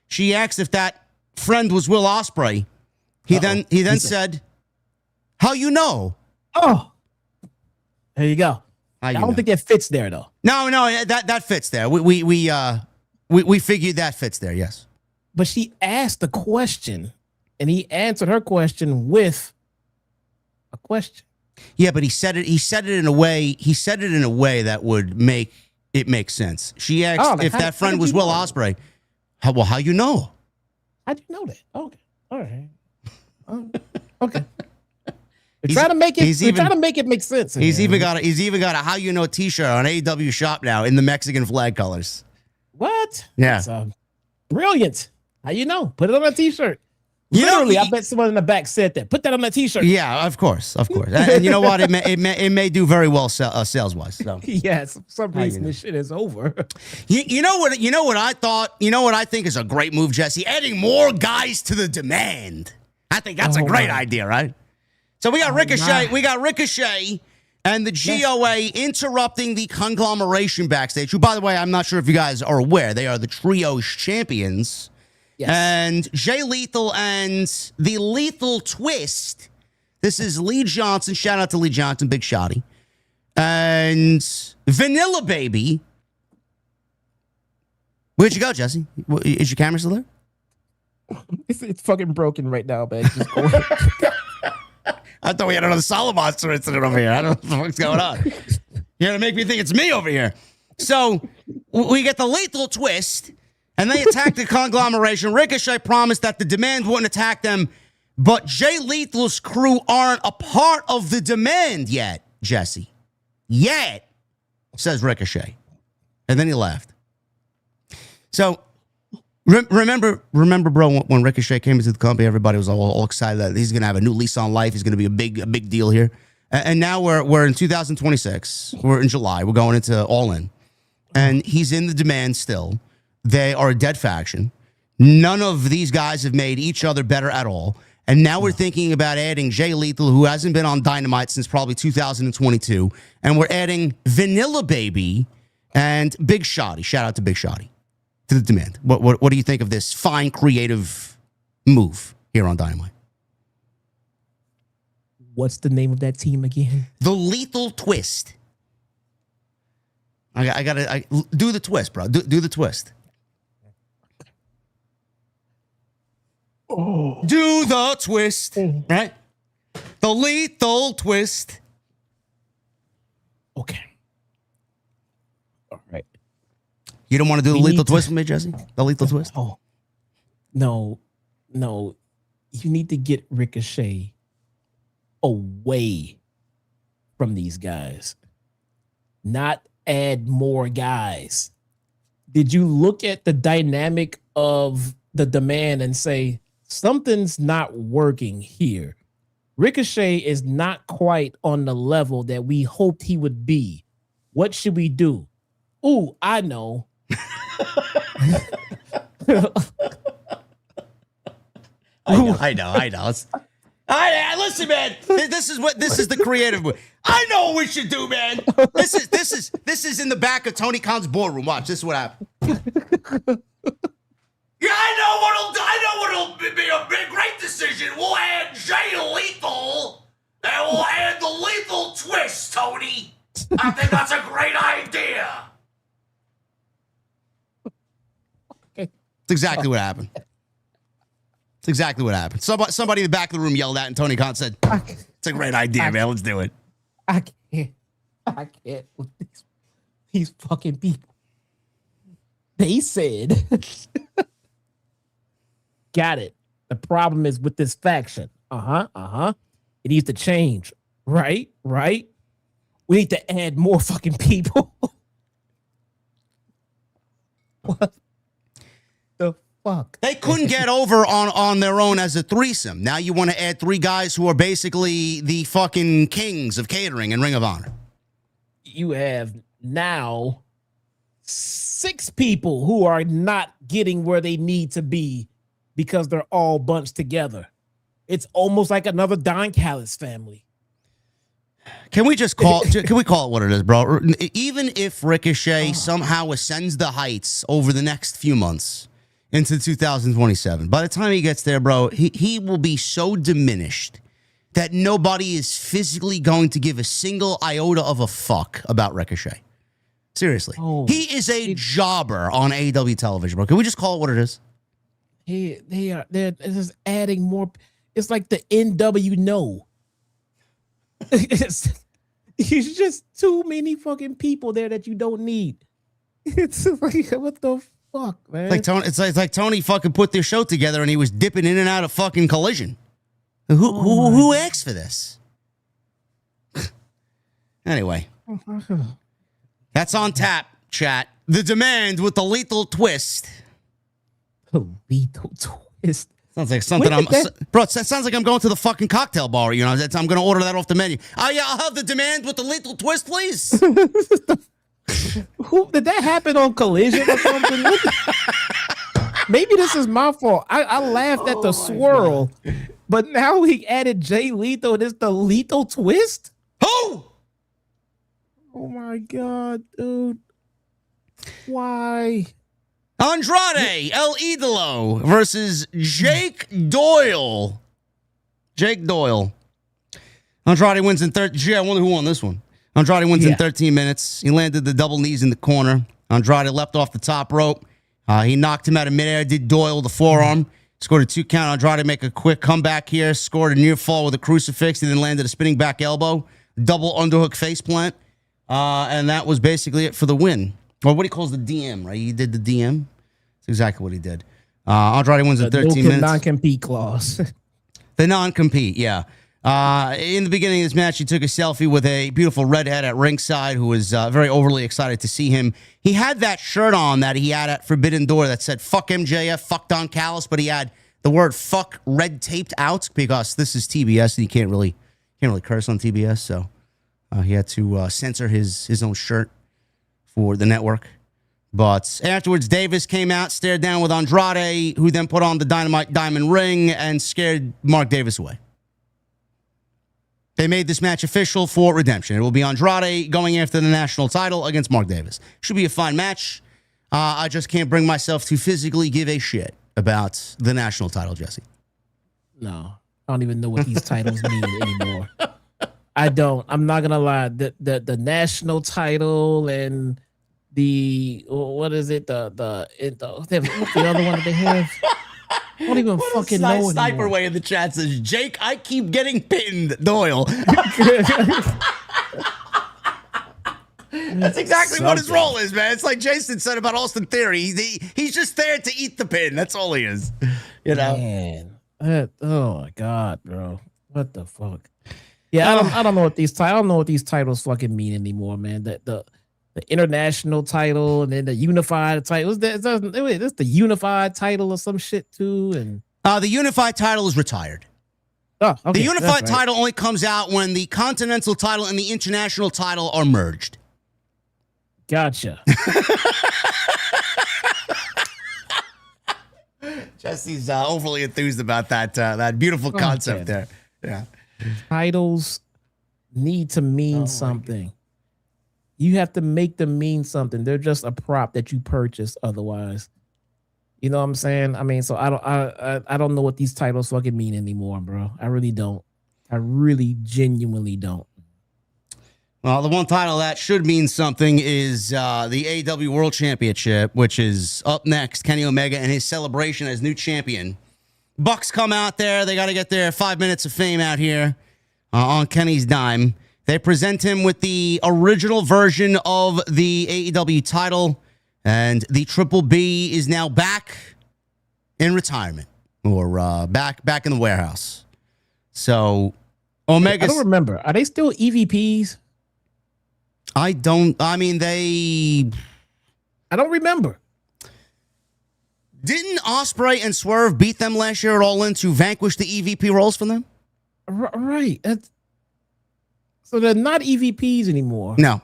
She asked if that friend was Will Ospreay. He then said, "How you know?" Oh, there you go. I don't think that fits there though. No, that fits there. We figured that fits there. Yes. But she asked the question, and he answered her question with a question. Yeah, but he said it in a way that would make it make sense. She asked if that friend was Will Ospreay. How you know? How'd you know that? Okay. All right. Okay. We're trying to make it make sense. He's even got a how you know t-shirt on AEW shop now in the Mexican flag colors. What? Yeah. That's, brilliant. How you know? Put it on a t-shirt. Literally, I bet someone in the back said that. Put that on that t-shirt. Yeah, of course. And you know what? It may do very well sales wise. So. Yes, for some reason this shit is over. You know what I thought? You know what I think is a great move, Jesse? Adding more guys to the demand. I think that's a great idea, right? So we got Ricochet. We got Ricochet And the GOA interrupting the conglomeration backstage, who, by the way, I'm not sure if you guys are aware, they are the Trios champions. Yes. And Jay Lethal and the Lethal Twist. This is Lee Johnson. Shout out to Lee Johnson, big shotty. And Vanilla Baby. Where'd you go, Jesse? Is your camera still there? It's fucking broken right now, man. Just go ahead. I thought we had another Solid Monster incident over here. I don't know what's going on. You're going to make me think it's me over here. So we get the Lethal Twist, and they attack the conglomeration. Ricochet promised that the Demand wouldn't attack them, but Jay Lethal's crew aren't a part of the Demand yet, Jesse. Yet, says Ricochet. And then he left. So remember, bro, when Ricochet came into the company, everybody was all excited that he's going to have a new lease on life. He's going to be a big deal here. And now we're in 2026. We're in July. We're going into All In. And he's in the Demand still. They are a dead faction. None of these guys have made each other better at all. And now we're thinking about adding Jay Lethal, who hasn't been on Dynamite since probably 2022. And we're adding Vanilla Baby and Big Shotty. Shout out to Big Shotty. To the Demand. What do you think of this fine creative move here on Dynamite? What's the name of that team again? The Lethal Twist. I gotta do the twist, bro. Do the twist. Oh. Do the twist, right? The Lethal Twist. Okay. All right. You don't want to do the Lethal Twist with me, Jesse? The Lethal Twist? Oh, no. You need to get Ricochet away from these guys, not add more guys. Did you look at the dynamic of the Demand and say, something's not working here? Ricochet is not quite on the level that we hoped he would be. What should we do? Ooh, I know. I know. Listen, man. This is the creative move. I know what we should do, man. This is in the back of Tony Khan's boardroom. Watch, this is what happened. Yeah, I know what'll be a great decision. We'll add Jay Lethal, and we'll add the Lethal Twist, Tony. I think that's a great idea. It's exactly what happened. It's exactly what happened. Somebody in the back of the room yelled out, and Tony Khan said, it's a great idea, man. Let's do it. I can't with these fucking people. They said, got it. The problem is with this faction. It needs to change. Right. We need to add more fucking people. What the fuck? They couldn't get over on their own as a threesome. Now you want to add three guys who are basically the fucking kings of catering and Ring of Honor. You have now 6 people who are not getting where they need to be because they're all bunched together. It's almost like another Don Callis family. Can we call it what it is, bro? Even if Ricochet somehow ascends the heights over the next few months into 2027, by the time he gets there, bro, he will be so diminished that nobody is physically going to give a single iota of a fuck about Ricochet. Seriously. He is a jobber on AEW television, bro. Can we just call it what it is? They're just adding more. It's like the NW No. It's just too many fucking people there that you don't need. It's like, what the fuck, man? It's like Tony fucking put their show together and he was dipping in and out of fucking Collision. Who asked for this? Anyway, that's on tap, chat. The Demand with the Lethal Twist. The Lethal Twist. Sounds like something bro, it sounds like I'm going to the fucking cocktail bar, you know. I'm going to order that off the menu. Oh, yeah, I'll have the Demand with the Lethal Twist, please. Who did that happen on Collision or something? Maybe this is my fault. I laughed at the swirl, but now he added Jay Lethal and it's the Lethal Twist? Who? Oh my God, dude. Why? Andrade El Idolo versus Jake Doyle. Jake Doyle. Andrade wins in 13. Gee, I wonder who won this one. Andrade wins in 13 minutes. He landed the double knees in the corner. Andrade leapt off the top rope. He knocked him out of midair, did Doyle the forearm. Scored a 2 count. Andrade make a quick comeback here. Scored a near fall with a crucifix. And then landed a spinning back elbow. Double underhook face plant. And that was basically it for the win. Or what he calls the DM, right? He did the DM. That's exactly what he did. Andrade wins in 13 minutes. Non-compete clause. The non-compete, yeah. In the beginning of this match, he took a selfie with a beautiful redhead at ringside who was very overly excited to see him. He had that shirt on that he had at Forbidden Door that said, fuck MJF, fuck Don Callis, but he had the word fuck red taped out because this is TBS and he can't really curse on TBS, so he had to censor his own shirt for the network. But afterwards, Davis came out, stared down with Andrade, who then put on the Dynamite Diamond Ring and scared Mark Davis away. They made this match official for Redemption. It will be Andrade going after the national title against Mark Davis. Should be a fine match. I just can't bring myself to physically give a shit about the national title, Jesse. No, I don't even know what these titles mean anymore. I don't. I'm not gonna lie. The national title and the what is it? What's the other one that they have? I don't even fucking know anymore. Sniper Way in the chat says, Jake, I keep getting pinned, Doyle. That's exactly what his role is, man. It's like Jason said about Austin Theory. He's just there to eat the pin. That's all he is. You know? Man. Oh my God, bro. What the fuck? Yeah, I don't know what these titles fucking mean anymore, man. The international title and then the unified title. Is this the unified title or some shit too? And the unified title is retired. Oh, okay. The unified title only comes out when the continental title and the international title are merged. Gotcha. Jesse's overly enthused about that beautiful concept there. Yeah. Titles need to mean something. You have to make them mean something. They're just a prop that you purchase otherwise. You know what I'm saying? I mean, so I don't know what these titles fucking mean anymore, bro. I really don't. I really genuinely don't. Well, the one title that should mean something is the AEW World Championship, which is up next. Kenny Omega and his celebration as new champion. Bucks come out there. They got to get their 5 minutes of fame out here on Kenny's dime. They present him with the original version of the AEW title, and the Triple B is now back in retirement or back in the warehouse. So Omega. I don't remember. Are they still EVPs? I don't remember. Didn't Ospreay and Swerve beat them last year at All In to vanquish the EVP roles for them? Right. So they're not EVPs anymore. No.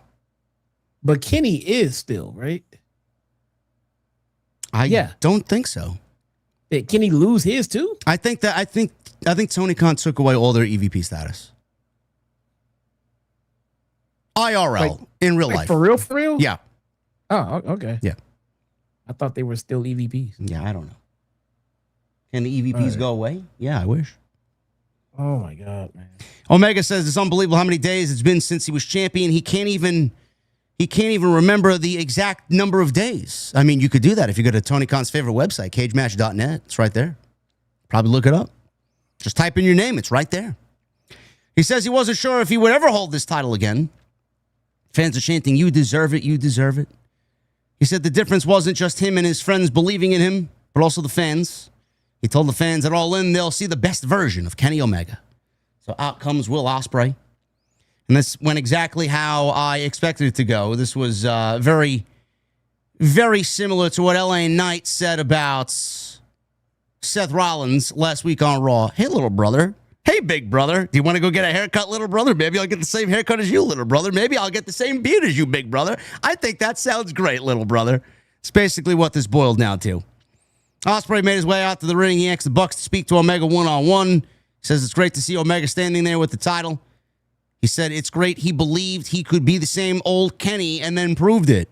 But Kenny is still, right? I don't think so. Did Kenny lose his too? I think Tony Khan took away all their EVP status. IRL, in real life. For real? Yeah. Oh, okay. Yeah. I thought they were still EVPs. Yeah, I don't know. Can the EVPs go away? Yeah, I wish. Oh my God, man. Omega says it's unbelievable how many days it's been since he was champion. He can't even remember the exact number of days. I mean, you could do that if you go to Tony Khan's favorite website, cagematch.net. It's right there. Probably look it up. Just type in your name. It's right there. He says he wasn't sure if he would ever hold this title again. Fans are chanting, "You deserve it, you deserve it." He said the difference wasn't just him and his friends believing in him, but also the fans. He told the fans at All In they'll see the best version of Kenny Omega. So out comes Will Ospreay. And this went exactly how I expected it to go. This was very, very similar to what LA Knight said about Seth Rollins last week on Raw. Hey, little brother. Hey, big brother. Do you want to go get a haircut, little brother? Maybe I'll get the same haircut as you, little brother. Maybe I'll get the same beard as you, big brother. I think that sounds great, little brother. It's basically what this boiled down to. Ospreay made his way out to the ring. He asked the Bucks to speak to Omega one-on-one. He says it's great to see Omega standing there with the title. He said it's great. He believed he could be the same old Kenny and then proved it.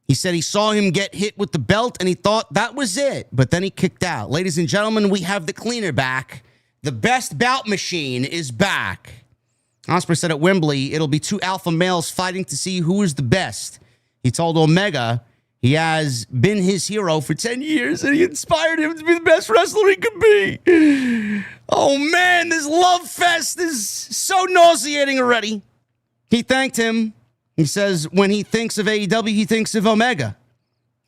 He said he saw him get hit with the belt and he thought that was it, but then he kicked out. Ladies and gentlemen, we have the cleaner back. The best bout machine is back. Ospreay said at Wembley, it'll be two alpha males fighting to see who is the best. He told Omega he has been his hero for 10 years and he inspired him to be the best wrestler he could be. Oh man, this love fest is so nauseating already. He thanked him. He says when he thinks of AEW, he thinks of Omega.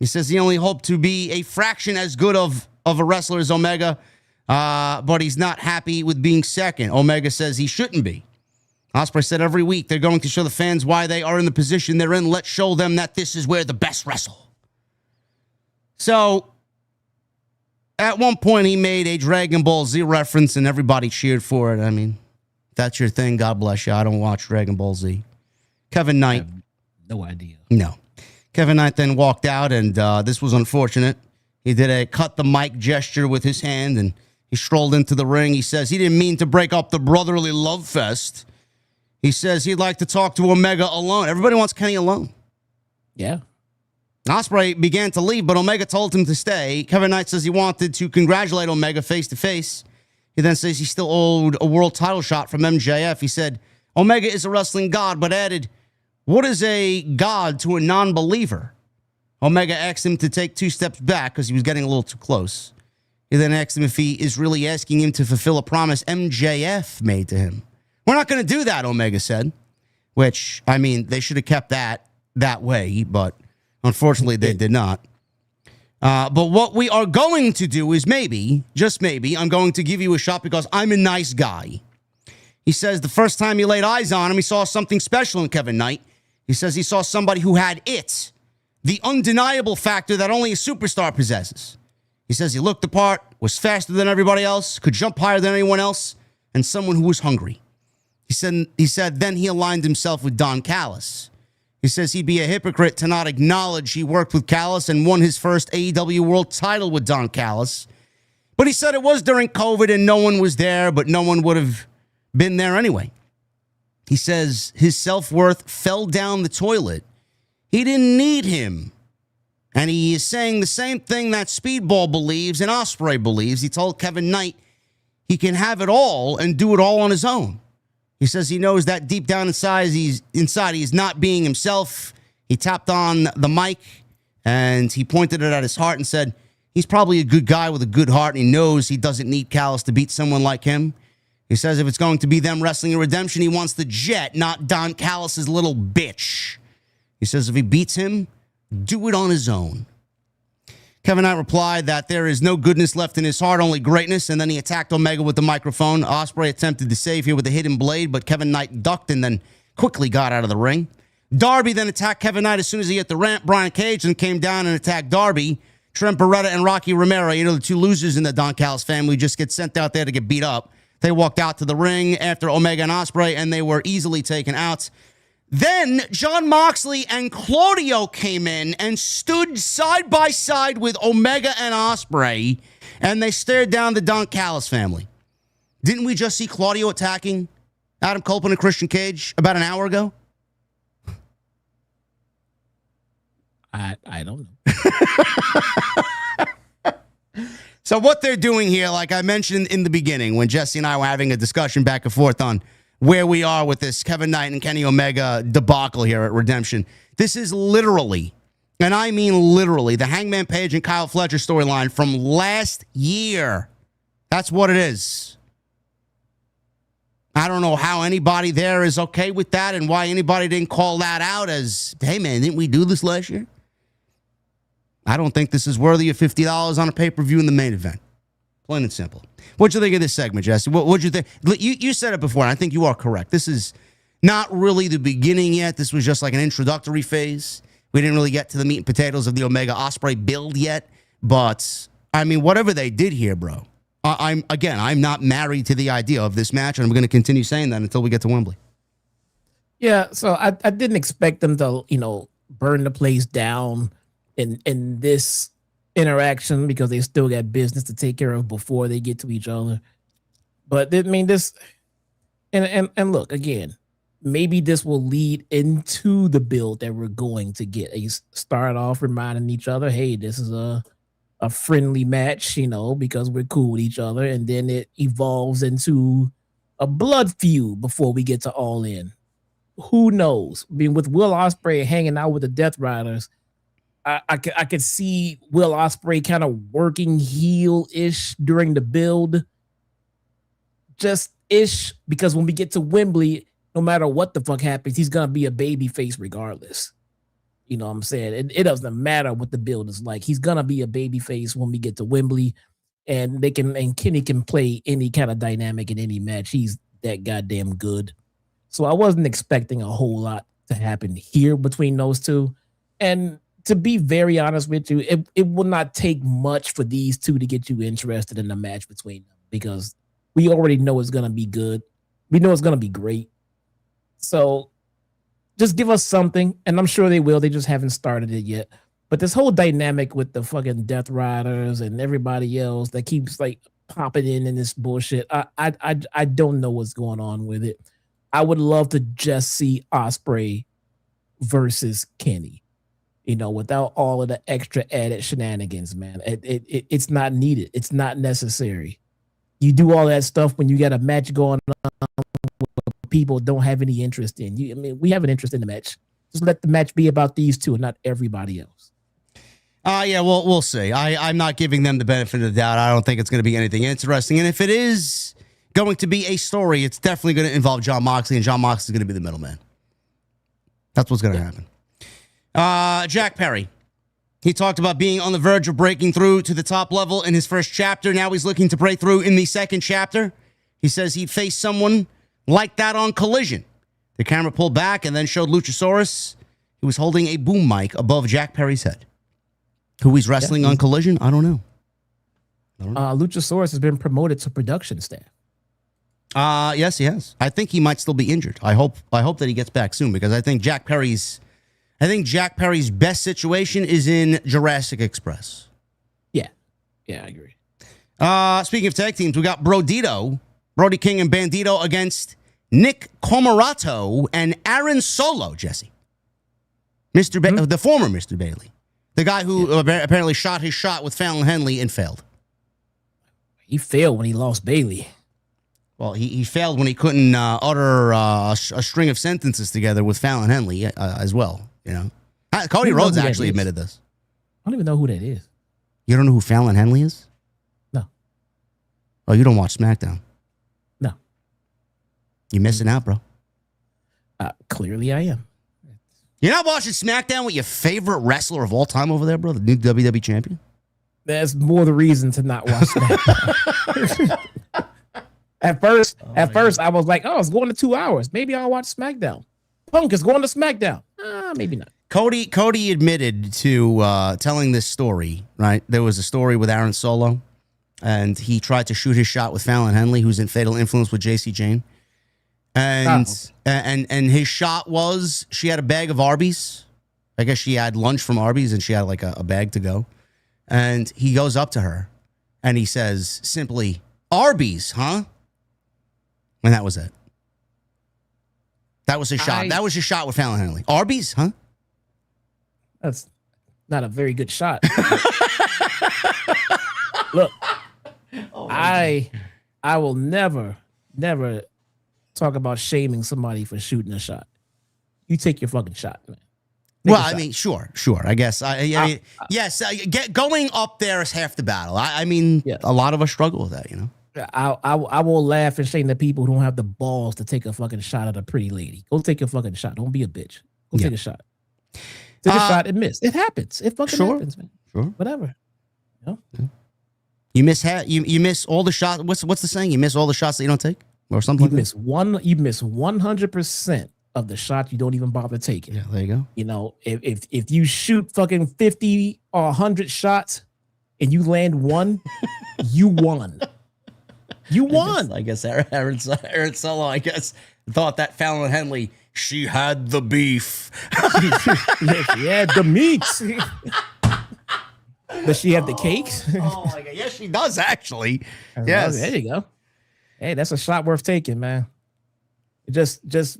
He says he only hoped to be a fraction as good of a wrestler as Omega, but he's not happy with being second. Omega says he shouldn't be. Ospreay said every week they're going to show the fans why they are in the position they're in. Let's show them that this is where the best wrestle. So, at one point he made a Dragon Ball Z reference and everybody cheered for it. I mean, if that's your thing, God bless you. I don't watch Dragon Ball Z. Kevin Knight. I have no idea. No. Kevin Knight then walked out, and this was unfortunate. He did a cut the mic gesture with his hand, and he strolled into the ring. He says he didn't mean to break up the brotherly love fest. He says he'd like to talk to Omega alone. Everybody wants Kenny alone. Yeah. Ospreay began to leave, but Omega told him to stay. Kevin Knight says he wanted to congratulate Omega face-to-face. He then says he still owed a world title shot from MJF. He said, Omega is a wrestling god, but added, what is a god to a non-believer? Omega asked him to take 2 steps back because he was getting a little too close. He then asked him if he is really asking him to fulfill a promise MJF made to him. We're not going to do that, Omega said, which, I mean, they should have kept that way, but unfortunately they did not. But what we are going to do is maybe, just maybe, I'm going to give you a shot because I'm a nice guy. He says the first time he laid eyes on him, he saw something special in Kevin Knight. He says he saw somebody who had it, the undeniable factor that only a superstar possesses. He says he looked the part, was faster than everybody else, could jump higher than anyone else, and someone who was hungry. He said then he aligned himself with Don Callis. He says he'd be a hypocrite to not acknowledge he worked with Callis and won his first AEW World title with Don Callis. But he said it was during COVID and no one was there, but no one would have been there anyway. He says his self-worth fell down the toilet. He didn't need him. And he is saying the same thing that Speedball believes and Ospreay believes. He told Kevin Knight he can have it all and do it all on his own. He says he knows that deep down inside he's not being himself. He tapped on the mic and he pointed it at his heart and said he's probably a good guy with a good heart and he knows he doesn't need Callis to beat someone like him. He says if it's going to be them wrestling in Redemption, he wants the Jet, not Don Callis' little bitch. He says if he beats him, do it on his own. Kevin Knight replied that there is no goodness left in his heart, only greatness, and then he attacked Omega with the microphone. Ospreay attempted to save here with a hidden blade, but Kevin Knight ducked and then quickly got out of the ring. Darby then attacked Kevin Knight as soon as he hit the ramp. Brian Cage then came down and attacked Darby. Trent Beretta and Rocky Romero, the 2 losers in the Don Callis family, just get sent out there to get beat up. They walked out to the ring after Omega and Ospreay, and they were easily taken out. Then Jon Moxley and Claudio came in and stood side by side with Omega and Ospreay, and they stared down the Don Callis family. Didn't we just see Claudio attacking Adam Copeland and Christian Cage about an hour ago? I don't know. So what they're doing here, like I mentioned in the beginning, when Jesse and I were having a discussion back and forth on where we are with this Kevin Knight and Kenny Omega debacle here at Redemption, this is literally, and I mean literally, the Hangman Page and Kyle Fletcher storyline from last year. That's what it is. I don't know how anybody there is okay with that and why anybody didn't call that out as, hey man, didn't we do this last year? I don't think this is worthy of $50 on a pay-per-view in the main event. Plain and simple. What'd you think of this segment, Jesse? What'd you think? You said it before, and I think you are correct. This is not really the beginning yet. This was just like an introductory phase. We didn't really get to the meat and potatoes of the Omega Ospreay build yet. But, I mean, whatever they did here, bro, I'm not married to the idea of this match, and I'm going to continue saying that until we get to Wembley. Yeah, so I didn't expect them to, burn the place down in this interaction because they still got business to take care of before they get to each other. But I mean, this And look again, maybe this will lead into the build that we're going to get. Start off reminding each other, hey, this is a friendly match, because we're cool with each other, and then it evolves into a blood feud before we get to All In. Who knows? I mean, with Will Ospreay hanging out with the Death Riders, I could see Will Ospreay kind of working heel-ish during the build, just ish, because when we get to Wembley, no matter what the fuck happens, he's gonna be a baby face regardless. You know what I'm saying? It doesn't matter what the build is like. He's gonna be a baby face when we get to Wembley, and Kenny can play any kind of dynamic in any match. He's that goddamn good. So I wasn't expecting a whole lot to happen here between those two. And to be very honest with you, it will not take much for these two to get you interested in the match between them, because we already know it's gonna be good. We know it's gonna be great. So just give us something, and I'm sure they will. They just haven't started it yet. But this whole dynamic with the fucking Death Riders and everybody else that keeps like popping in this bullshit, I don't know what's going on with it. I would love to just see Ospreay versus Kenny, without all of the extra added shenanigans, man. It's not needed. It's not necessary. You do all that stuff when you got a match going on people don't have any interest in. We have an interest in the match. Just let the match be about these two and not everybody else. Yeah, well, we'll see. I'm not giving them the benefit of the doubt. I don't think it's going to be anything interesting. And if it is going to be a story, it's definitely going to involve Jon Moxley, and Jon Moxley is going to be the middleman. That's what's going to happen. Jack Perry. He talked about being on the verge of breaking through to the top level in his first chapter. Now he's looking to break through in the second chapter. He says he'd face someone like that on Collision. The camera pulled back and then showed Luchasaurus, who was holding a boom mic above Jack Perry's head. Who he's wrestling on Collision? I don't know. Luchasaurus has been promoted to production staff. Yes, he has. I think he might still be injured. I hope that he gets back soon, because I think Jack Perry's best situation is in Jurassic Express. Yeah, I agree. Speaking of tag teams, we got Brody King and Bandido against Nick Comoroto and Aaron Solo, Jesse. The former Mr. Bailey. The guy who apparently shot his shot with Fallon Henley and failed. He failed when he lost Bailey. Well, he failed when he couldn't utter a string of sentences together with Fallon Henley as well. Cody Rhodes actually admitted this. I don't even know who that is. You don't know who Fallon Henley is? No. Oh, you don't watch SmackDown? No. You're missing out, bro. Clearly I am. You're not watching SmackDown with your favorite wrestler of all time over there, bro? The new WWE champion? That's more the reason to not watch SmackDown. At first, I was like, oh, it's going to 2 hours. Maybe I'll watch SmackDown. Punk is going to SmackDown. Maybe not. Cody admitted to telling this story, right? There was a story with Aaron Solo, and he tried to shoot his shot with Fallon Henley, who's in Fatal Influence with JC Jane. And his shot was, she had a bag of Arby's. I guess she had lunch from Arby's, and she had like a bag to go. And he goes up to her, and he says simply, "Arby's, huh?" And that was it. That was his shot. That was his shot with Fallon Henley. Arby's, huh? That's not a very good shot. Look, I will never talk about shaming somebody for shooting a shot. You take your fucking shot, man. Sure. I guess. Yes. Going up there is half the battle. A lot of us struggle with that, I will laugh and shame the people who don't have the balls to take a fucking shot at a pretty lady. Go take your fucking shot. Don't be a bitch. Go take a shot. Take a shot and miss. It happens. It fucking happens, man. Sure. Whatever. You miss all the shots. What's the saying? You miss all the shots that you don't take, or something. You miss 100% of the shot you don't even bother taking. Yeah, there you go. If you shoot fucking 50 or 100 shots and you land one, you won. You won. I guess Aaron Solo, I guess, thought that Fallon Henley, she had the beef. She had the meats. Does she have the cakes? Oh my God. Yes, she does, actually. Yes. There you go. Hey, that's a shot worth taking, man. Just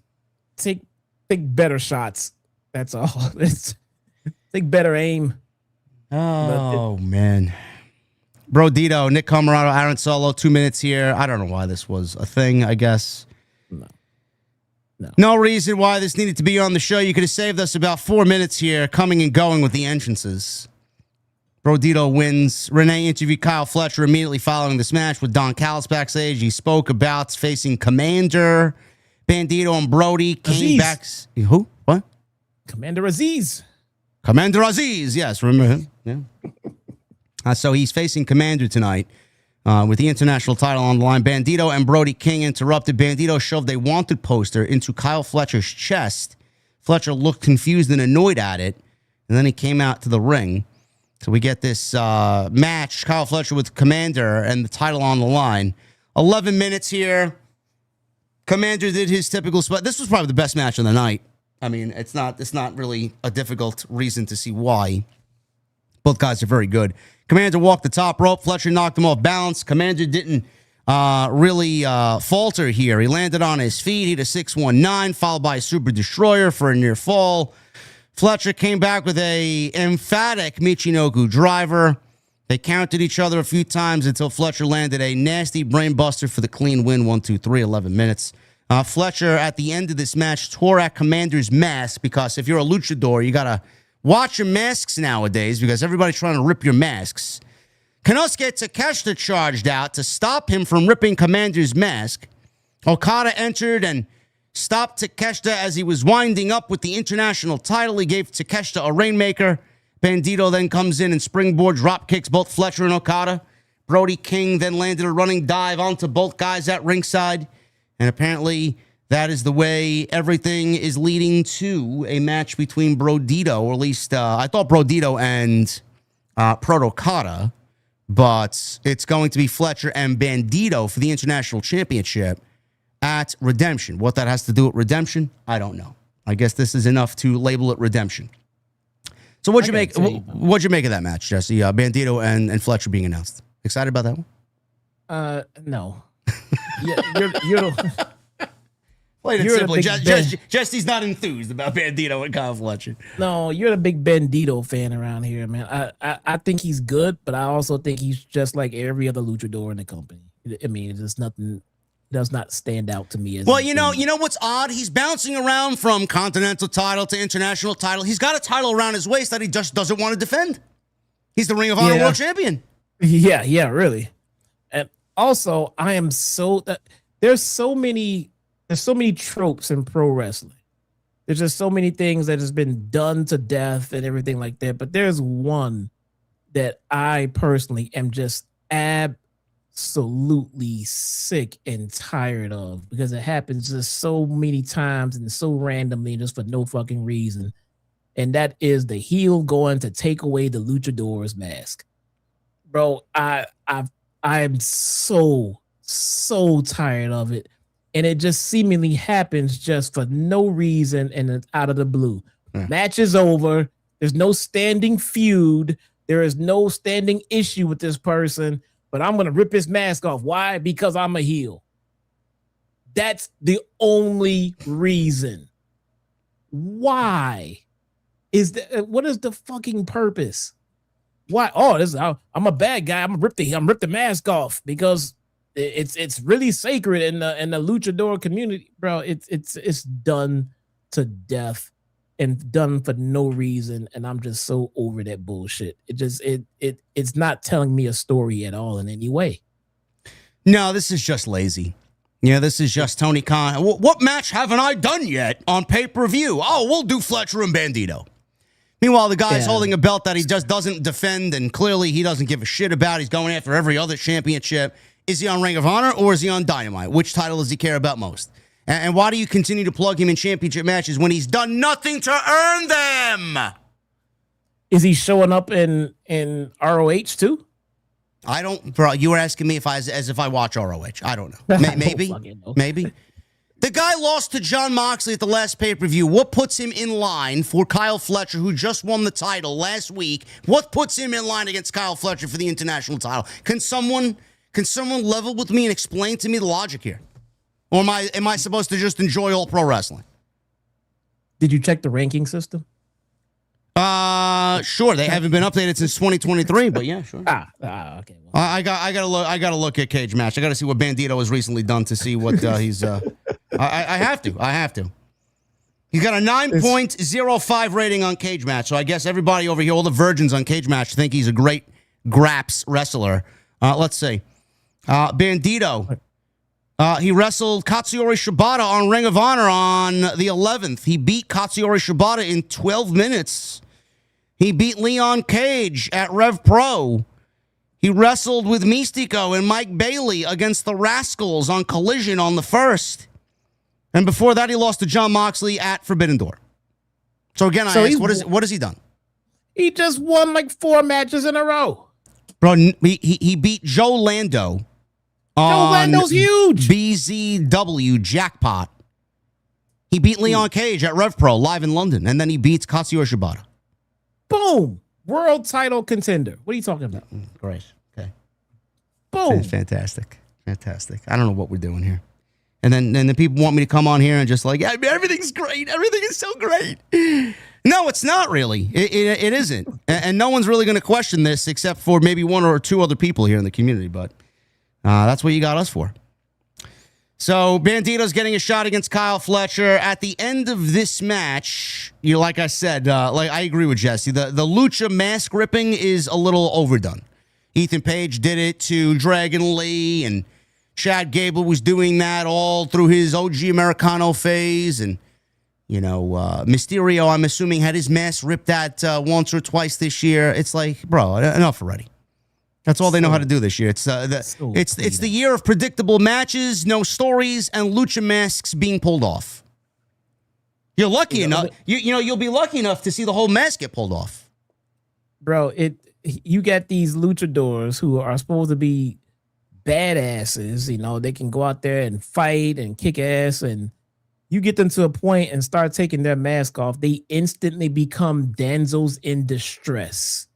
take better shots. That's all. Take better aim. Oh, man. Bandido, Nick Camarado, Aaron Solo, 2 minutes here. I don't know why this was a thing, I guess. No reason why this needed to be on the show. You could have saved us about 4 minutes here, coming and going with the entrances. Bandido wins. Renee interviewed Kyle Fletcher immediately following this match with Don Callis backstage. He spoke about facing Commander. Bandido and Brody came back. Who? What? Commander Aziz. Commander Aziz. Yes, remember him? Yeah. So he's facing Commander tonight with the international title on the line. Bandido and Brody King interrupted. Bandido shoved a wanted poster into Kyle Fletcher's chest. Fletcher looked confused and annoyed at it, and then he came out to the ring. So we get this match, Kyle Fletcher with Commander and the title on the line. 11 minutes here. Commander did his typical spot. This was probably the best match of the night. I mean, it's not really a difficult reason to see why. Both guys are very good. Commander walked the top rope. Fletcher knocked him off balance. Commander didn't really falter here. He landed on his feet. He had a 619, followed by a Super Destroyer for a near fall. Fletcher came back with a emphatic Michinoku driver. They counted each other a few times until Fletcher landed a nasty brainbuster for the clean win. 1, 2, 3, 11 minutes. Fletcher, at the end of this match, tore at Commander's mask because if you're a luchador, you got to watch your masks nowadays because everybody's trying to rip your masks. Konosuke Takeshita charged out to stop him from ripping Commander's mask. Okada entered and stopped Takeshita as he was winding up with the international title. He gave Takeshita a Rainmaker. Bandido then comes in and springboard drop kicks both Fletcher and Okada. Brody King then landed a running dive onto both guys at ringside. And apparently that is the way everything is leading to a match between Bandido, or at least I thought Bandido and Okada, but it's going to be Fletcher and Bandido for the international championship at Redemption. What that has to do with Redemption, I don't know. I guess this is enough to label it Redemption. So what'd you make of that match, Jesse? Bandido and Fletcher being announced. Excited about that one? No. You're Played it simply. Jesse's not enthused about Bandido and Kyle Fletcher. No, you're a big Bandido fan around here, man. I think he's good, but I also think he's just like every other luchador in the company. I mean, there's nothing does not stand out to me as well. You know what's odd? He's bouncing around from continental title to international title. He's got a title around his waist that he just doesn't want to defend. He's the Ring of Honor World Champion. Yeah, really. And also, I am there's so many tropes in pro wrestling. There's just so many things that has been done to death and everything like that. But there's one that I personally am just absolutely sick and tired of because it happens just so many times and so randomly and just for no fucking reason. And that is the heel going to take away the luchador's mask. Bro, I am so tired of it. And it just seemingly happens just for no reason and it's out of the blue. Match is over. There's no standing feud. There is no standing issue with this person, but I'm going to rip his mask off. Why? Because I'm a heel. That's the only reason. Why? What is the fucking purpose? Why? Oh, I'm a bad guy. I'm rip the mask off because it's really sacred in the luchador community, bro. It's done to death and done for no reason, and I'm just so over that bullshit. It's not telling me a story at all in any way. No, this is just lazy. Yeah, this is just Tony Khan. What match haven't I done yet on pay-per-view? Oh, we'll do Fletcher and Bandido. Meanwhile, the guy's holding a belt that he just doesn't defend, and clearly he doesn't give a shit about. He's going after every other championship. Is he on Ring of Honor or is he on Dynamite? Which title does he care about most? And why do you continue to plug him in championship matches when he's done nothing to earn them? Is he showing up in ROH too? I don't, bro. You were asking me as if I watch ROH. I don't know. Maybe. The guy lost to John Moxley at the last pay-per-view. What puts him in line for Kyle Fletcher, who just won the title last week? What puts him in line against Kyle Fletcher for the international title? Can someone level with me and explain to me the logic here? Or am I supposed to just enjoy all pro wrestling? Did you check the ranking system? Sure. They haven't been updated since 2023, but yeah, sure. Okay. Well. I gotta look at Cage Match. I gotta see what Bandido has recently done to see what he's. I have to. He's got a 9.05 rating on Cage Match. So I guess everybody over here, all the virgins on Cage Match, think he's a great graps wrestler. Let's see. Bandido. He wrestled Katsuyori Shibata on Ring of Honor on the 11th. He beat Katsuyori Shibata in 12 minutes. He beat Leon Cage at Rev Pro. He wrestled with Mystico and Mike Bailey against the Rascals on Collision on the 1st. And before that, he lost to Jon Moxley at Forbidden Door. So again, I ask, what has he done? He just won like 4 matches in a row. Bro, he beat Joe Lando. Joe Lando's huge. BZW Jackpot. He beat Leon Cage at Rev Pro live in London, and then he beats Katsuyori Shibata. Boom. World title contender. What are you talking about? Great. Okay. Boom. Fantastic. I don't know what we're doing here. And then the people want me to come on here and just like, yeah, everything's great. Everything is so great. No, it's not really. It isn't. And no one's really going to question this except for maybe 1 or 2 other people here in the community. But that's what you got us for. So Bandido's getting a shot against Kyle Fletcher. At the end of this match, like I said, like I agree with Jesse, the Lucha mask ripping is a little overdone. Ethan Page did it to Dragon Lee, and Chad Gable was doing that all through his OG Americano phase. And, Mysterio, I'm assuming, had his mask ripped at once or twice this year. It's like, bro, enough already. That's all they know how to do this year. It's the year of predictable matches, no stories, and lucha masks being pulled off. You're lucky enough. You'll be lucky enough to see the whole mask get pulled off. Bro, you get these luchadors who are supposed to be badasses. They can go out there and fight and kick ass, and you get them to a point and start taking their mask off, they instantly become damsels in distress.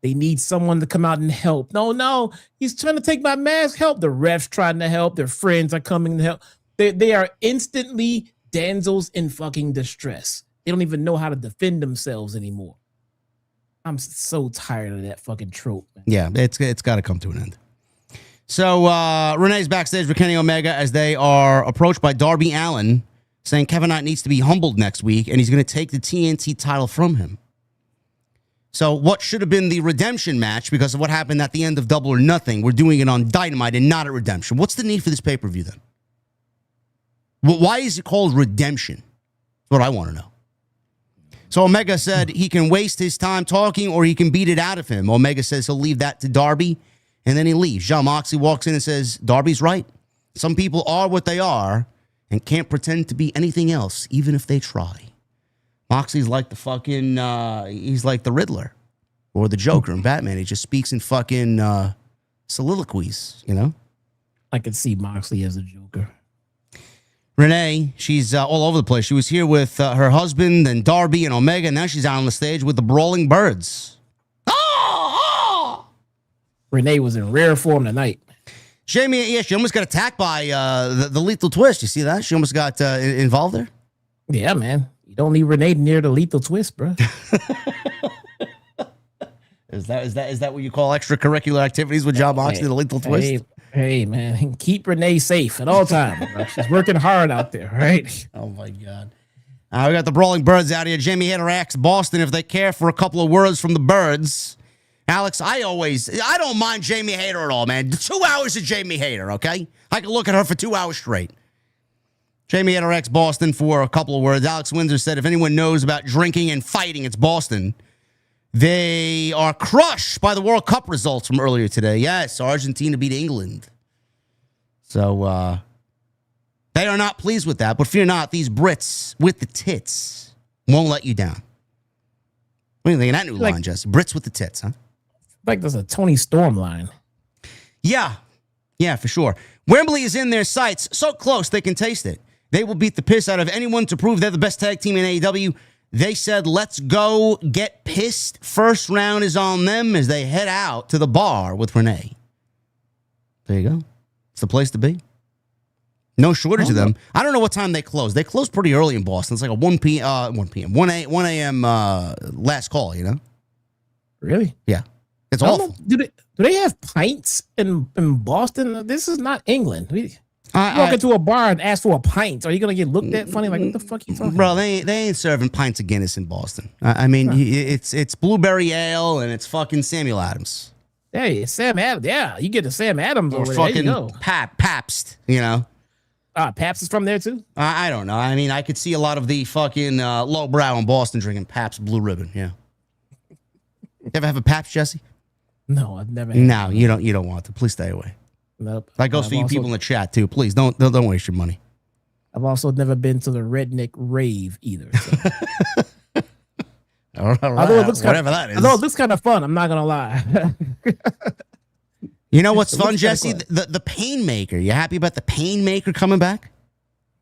They need someone to come out and help. No, he's trying to take my mask. Help. The ref's trying to help. Their friends are coming to help. They are instantly damsels in fucking distress. They don't even know how to defend themselves anymore. I'm so tired of that fucking trope, man. Yeah, it's got to come to an end. So Renee's backstage with Kenny Omega as they are approached by Darby Allin, saying Kevin Knight needs to be humbled next week, and he's going to take the TNT title from him. So what should have been the Redemption match, because of what happened at the end of Double or Nothing, we're doing it on Dynamite and not at Redemption. What's the need for this pay-per-view then? Why is it called Redemption? That's what I want to know. So Omega said he can waste his time talking or he can beat it out of him. Omega says he'll leave that to Darby, and then he leaves. Jon Moxley walks in and says, Darby's right. Some people are what they are and can't pretend to be anything else, even if they try. Moxley's like the fucking, he's like the Riddler or the Joker in Batman. He just speaks in fucking soliloquies, I could see Moxley as a Joker. Renee, she's all over the place. She was here with her husband and Darby and Omega, and now she's out on the stage with the Brawling Birds. Renee was in rare form tonight. Jamie, she almost got attacked by the Lethal Twist. You see that? She almost got involved there. Yeah, man. You don't need Renee near the Lethal Twist, bro. Is that what you call extracurricular activities with Jon Moxley, the Lethal Twist? Hey, man, keep Renee safe at all times, bro. She's working hard out there, right? Oh, my God. We got the Brawling Birds out here. Jamie Hader asks Boston if they care for a couple of words from the Birds. Alex, I don't mind Jamie Hader at all, man. 2 hours of Jamie Hader, okay? I can look at her for 2 hours straight. Jamie Hader asks Boston for a couple of words. Alex Windsor said if anyone knows about drinking and fighting, it's Boston. They are crushed by the World Cup results from earlier today. Yes, Argentina beat England. So, they are not pleased with that. But fear not, these Brits with the tits won't let you down. What do you think of that new line, Jesse? Brits with the tits, huh? Like there's a Tony Storm line. Yeah, for sure. Wembley is in their sights. So close, they can taste it. They will beat the piss out of anyone to prove they're the best tag team in AEW. They said, let's go get pissed. First round is on them as they head out to the bar with Renee. There you go. It's the place to be. No shortage of them. I don't know what time they close. They close pretty early in Boston. It's like a 1 a.m. Last call, you know? Really? Yeah. It's awful. Do they have pints in Boston? This is not England. You walk into a bar and ask for a pint. Are you going to get looked at funny? Like, what the fuck you talking Bro, about? they ain't serving pints of Guinness in Boston. I mean, it's blueberry ale and it's fucking Samuel Adams. Hey, Sam Adams. Yeah, you get the Sam Adams Or over there. There you fucking go. Pabst, you know? Pabst is from there too? I don't know. I mean, I could see a lot of the fucking lowbrow in Boston drinking Pabst Blue Ribbon. Yeah. You ever have a Pabst, Jesse? No, I've never had No, you don't want to. Please stay away. Nope. That goes for you people in the chat too. Please don't waste your money. I've also never been to the redneck rave either. So. All right, Although it looks whatever that is. Although it looks kind of fun, I'm not gonna lie. You know what's fun, Jesse? The Painmaker. You happy about the Painmaker coming back?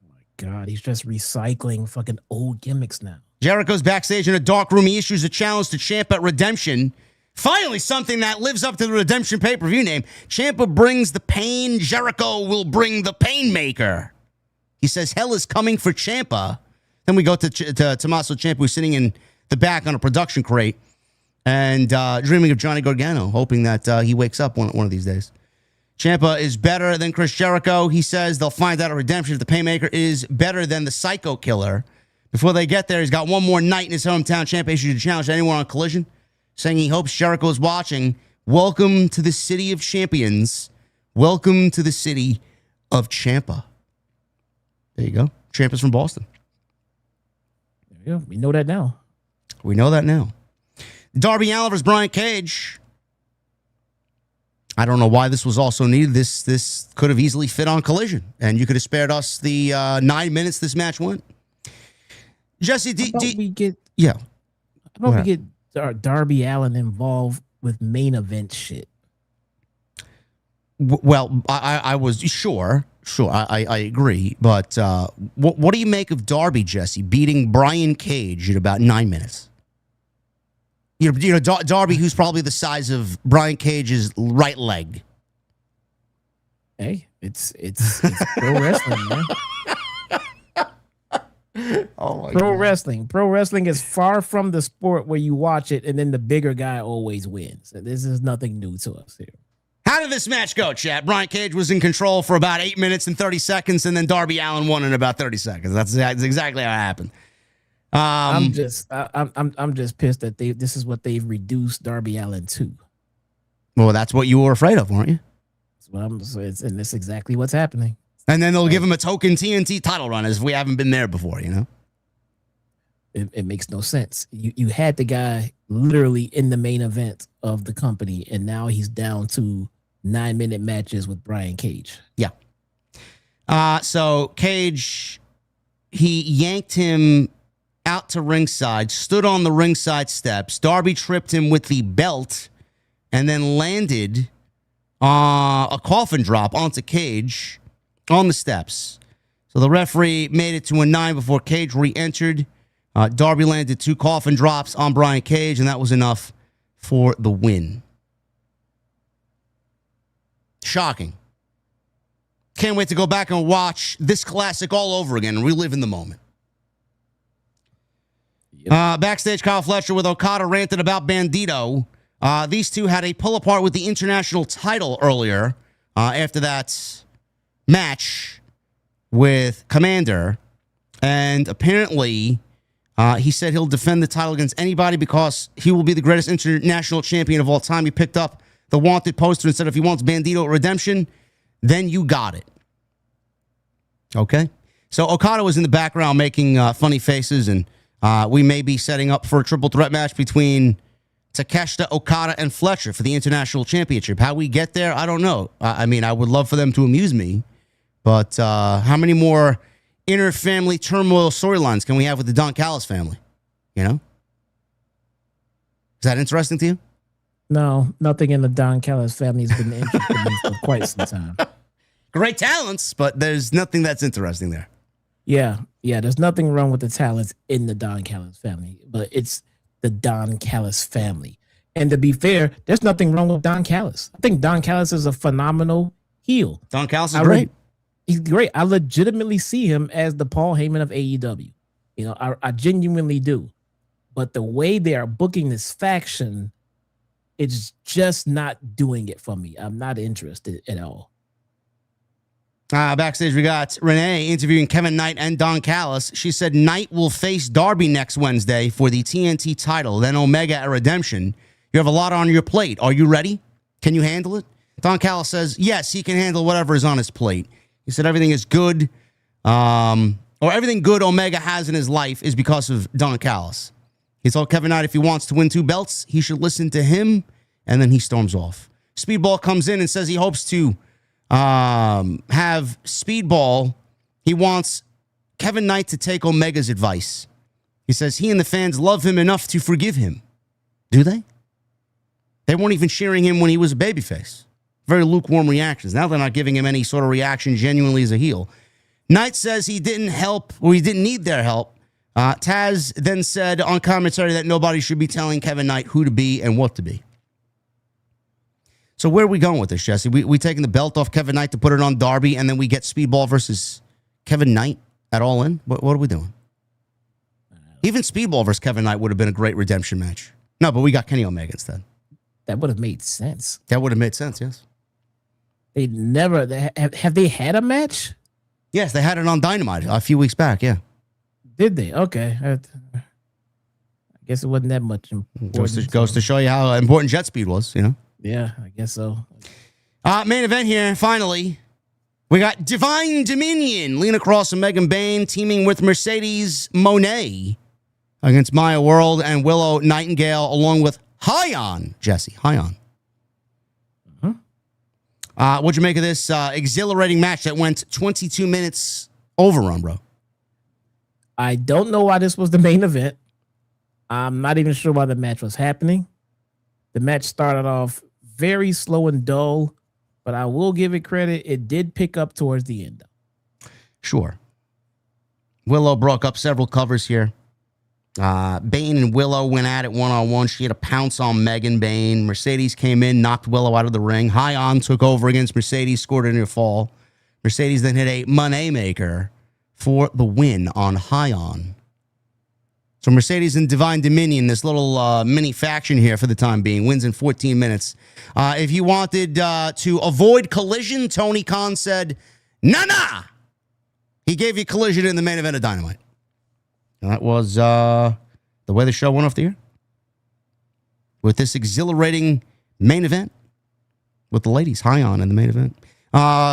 Oh my God, he's just recycling fucking old gimmicks now. Jericho's backstage in a dark room. He issues a challenge to Ciampa at Redemption. Finally, something that lives up to the Redemption pay-per-view name. Ciampa brings the pain. Jericho will bring the Painmaker. He says hell is coming for Ciampa. Then we go to Tommaso Ciampa, who's sitting in the back on a production crate and dreaming of Johnny Gargano, hoping that he wakes up one of these days. Ciampa is better than Chris Jericho. He says they'll find out at Redemption if the Painmaker is better than the Psycho Killer. Before they get there, he's got one more night in his hometown. Ciampa issues a challenge to anyone on Collision, saying he hopes Jericho is watching. Welcome to the city of champions. Welcome to the city of Ciampa. There you go. Ciampa's from Boston. Yeah, we know that now. We know that now. Darby Allin versus Brian Cage. I don't know why this was also needed. This could have easily fit on Collision, and you could have spared us the 9 minutes this match went. Jesse, we get Darby Allin involved with main event shit? Well, I was sure. I agree. But what do you make of Darby, Jesse, beating Brian Cage in about 9 minutes? You know, Darby, who's probably the size of Brian Cage's right leg. Hey, it's pro wrestling, man. Oh my Pro God. wrestling. Pro wrestling is far from the sport where you watch it and then the bigger guy always wins. This is nothing new to us here. How did this match go, chat? Brian Cage was in control for about 8 minutes and 30 seconds, and then Darby Allin won in about 30 seconds. That's exactly how it happened. I'm just pissed that this is what they've reduced Darby Allin to. Well, that's what you were afraid of, weren't you? And that's exactly what's happening. And then they'll give him a token TNT title run as if we haven't been there before, you know? It makes no sense. You had the guy literally in the main event of the company, and now he's down to 9-minute matches with Brian Cage. Yeah. So Cage, he yanked him out to ringside, stood on the ringside steps. Darby tripped him with the belt and then landed a coffin drop onto Cage on the steps. So the referee made it to a 9 before Cage re-entered. Darby landed 2 coffin drops on Brian Cage, and that was enough for the win. Shocking. Can't wait to go back and watch this classic all over again and relive in the moment. Yep. Backstage, Kyle Fletcher with Okada ranted about Bandido. These two had a pull apart with the international title earlier after that match with Commander. And apparently, he said he'll defend the title against anybody because he will be the greatest international champion of all time. He picked up the wanted poster and said if he wants Bandido at Redemption, then you got it. Okay? So Okada was in the background making funny faces, and we may be setting up for a triple threat match between Takeshita, Okada, and Fletcher for the international championship. How we get there, I don't know. I mean, I would love for them to amuse me, but how many more inner family turmoil storylines can we have with the Don Callis family? You know? Is that interesting to you? No, nothing in the Don Callis family has been interesting in me for quite some time. Great talents, but there's nothing that's interesting there. Yeah, there's nothing wrong with the talents in the Don Callis family, but it's the Don Callis family. And to be fair, there's nothing wrong with Don Callis. I think Don Callis is a phenomenal heel. Don Callis is great. He's great. I legitimately see him as the Paul Heyman of AEW. You know, I genuinely do. But the way they are booking this faction, it's just not doing it for me. I'm not interested at all. Backstage, we got Renee interviewing Kevin Knight and Don Callis. She said Knight will face Darby next Wednesday for the TNT title, then Omega at Redemption. You have a lot on your plate. Are you ready? Can you handle it? Don Callis says, yes, he can handle whatever is on his plate. He said everything is good, or everything good Omega has in his life is because of Don Callis. He told Kevin Knight if he wants to win 2 belts, he should listen to him, and then he storms off. Speedball comes in and says he hopes to have Speedball. He wants Kevin Knight to take Omega's advice. He says he and the fans love him enough to forgive him. Do they? They weren't even cheering him when he was a babyface. Very lukewarm reactions. Now they're not giving him any sort of reaction genuinely as a heel. Knight says he didn't help, or he didn't need their help. Taz then said on commentary that nobody should be telling Kevin Knight who to be and what to be. So where are we going with this, Jesse? We taking the belt off Kevin Knight to put it on Darby, and then we get Speedball versus Kevin Knight at All In? What are we doing? Even Speedball versus Kevin Knight would have been a great redemption match. No, but we got Kenny Omega instead. That would have made sense. That would have made sense, yes. They never... Have they had a match? Yes, they had it on Dynamite a few weeks back, yeah. Did they? Okay. I guess it wasn't that much important. Goes to show you how important jet speed was, you know? Yeah, I guess so. Main event here, finally. We got Divine Dominion, Lena Cross and Megan Bayne teaming with Mercedes Moné against Maya World and Willow Nightingale, along with Hyon, Jesse. Hyon. What'd you make of this exhilarating match that went 22 minutes overrun, bro? I don't know why this was the main event. I'm not even sure why the match was happening. The match started off very slow and dull, but I will give it credit. It did pick up towards the end. Sure. Willow broke up several covers here. Bayne and Willow went at it one-on-one. She had a pounce on Megan Bayne. Mercedes came in, knocked Willow out of the ring. Hyon took over against Mercedes, scored a near fall. Mercedes then hit a Money Maker for the win on Hyon. So Mercedes and Divine Dominion, this little mini faction here for the time being, wins in 14 minutes. If you wanted to avoid Collision, Tony Khan said, nah. He gave you Collision in the main event of Dynamite. And that was the way the show went off the air. With this exhilarating main event with the ladies, Hyon in the main event.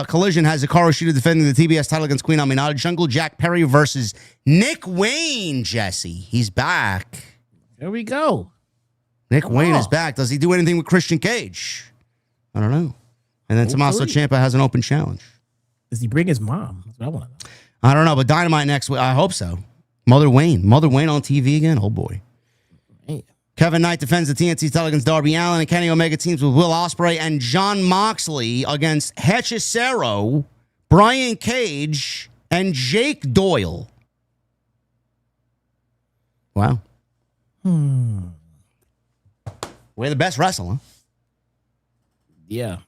Collision has Hikaru Shida defending the TBS title against Queen Aminata. Jungle Jack Perry versus Nick Wayne, Jesse. He's back. There we go. Nick Wayne is back. Does he do anything with Christian Cage? I don't know. And then Tommaso Ciampa has an open challenge. Does he bring his mom? That's what I want to know. I don't know, but Dynamite next week. I hope so. Mother Wayne on TV again? Oh, boy. Man. Kevin Knight defends the TNT title against Darby Allin, and Kenny Omega teams with Will Ospreay and Jon Moxley against Hechicero, Brian Cage, and Jake Doyle. Wow. We're the best wrestler. Yeah.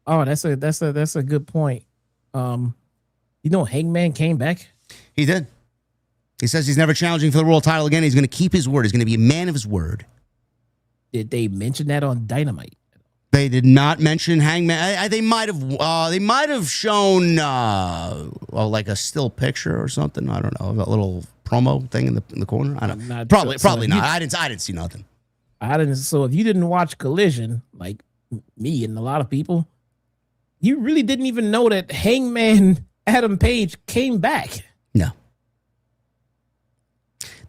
Oh, that's a good point. You know, Hangman came back. He did. He says he's never challenging for the world title again. He's going to keep his word. He's going to be a man of his word. Did they mention that on Dynamite? They did not mention Hangman. They might have shown like a still picture or something. I don't know, a little promo thing in the corner. I don't know. Probably not. I didn't see nothing. I didn't. So if you didn't watch Collision, like me and a lot of people, you really didn't even know that Hangman Adam Page came back. No.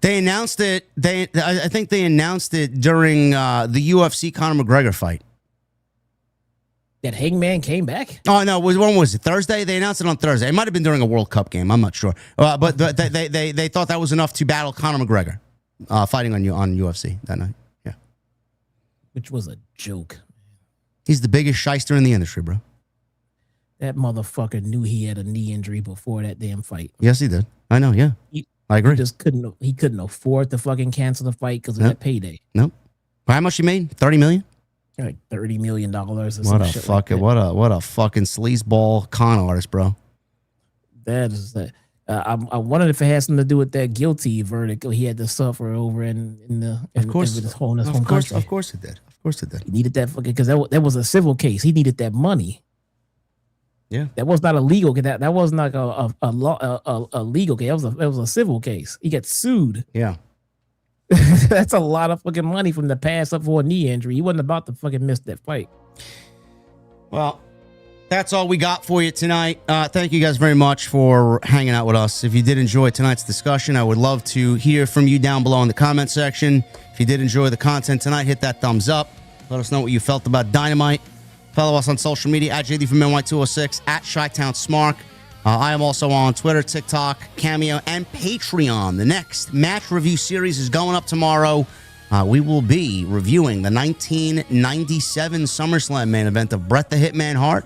They announced it. I think they announced it during the UFC Conor McGregor fight. That Hangman came back? Oh no! When was it? Thursday? They announced it on Thursday. It might have been during a World Cup game. I'm not sure. But they thought that was enough to battle Conor McGregor, fighting on UFC that night. Yeah, which was a joke. He's the biggest shyster in the industry, bro. That motherfucker knew he had a knee injury before that damn fight. Yes, he did. I know. Yeah. I agree. He couldn't afford to fucking cancel the fight because of that payday. Nope. How much he made? $30 million? Like $30 million or what a fucking sleazeball con artist, bro. that. Is that I wondered if it had something to do with that guilty verdict he had to suffer over in his home country. Of course it did. Of course it did. He needed that fucking because that was a civil case. He needed that money. Yeah, that was not a legal. That wasn't like a legal case. That was a civil case. He got sued. Yeah, that's a lot of fucking money from the past up for a knee injury. He wasn't about to fucking miss that fight. Well, that's all we got for you tonight. Thank you guys very much for hanging out with us. If you did enjoy tonight's discussion, I would love to hear from you down below in the comment section. If you did enjoy the content tonight, hit that thumbs up. Let us know what you felt about Dynamite. Follow us on social media at JD from NY206, at Chi-Town Smark. I am also on Twitter, TikTok, Cameo, and Patreon. The next match review series is going up tomorrow. We will be reviewing the 1997 SummerSlam main event of Bret the Hitman Hart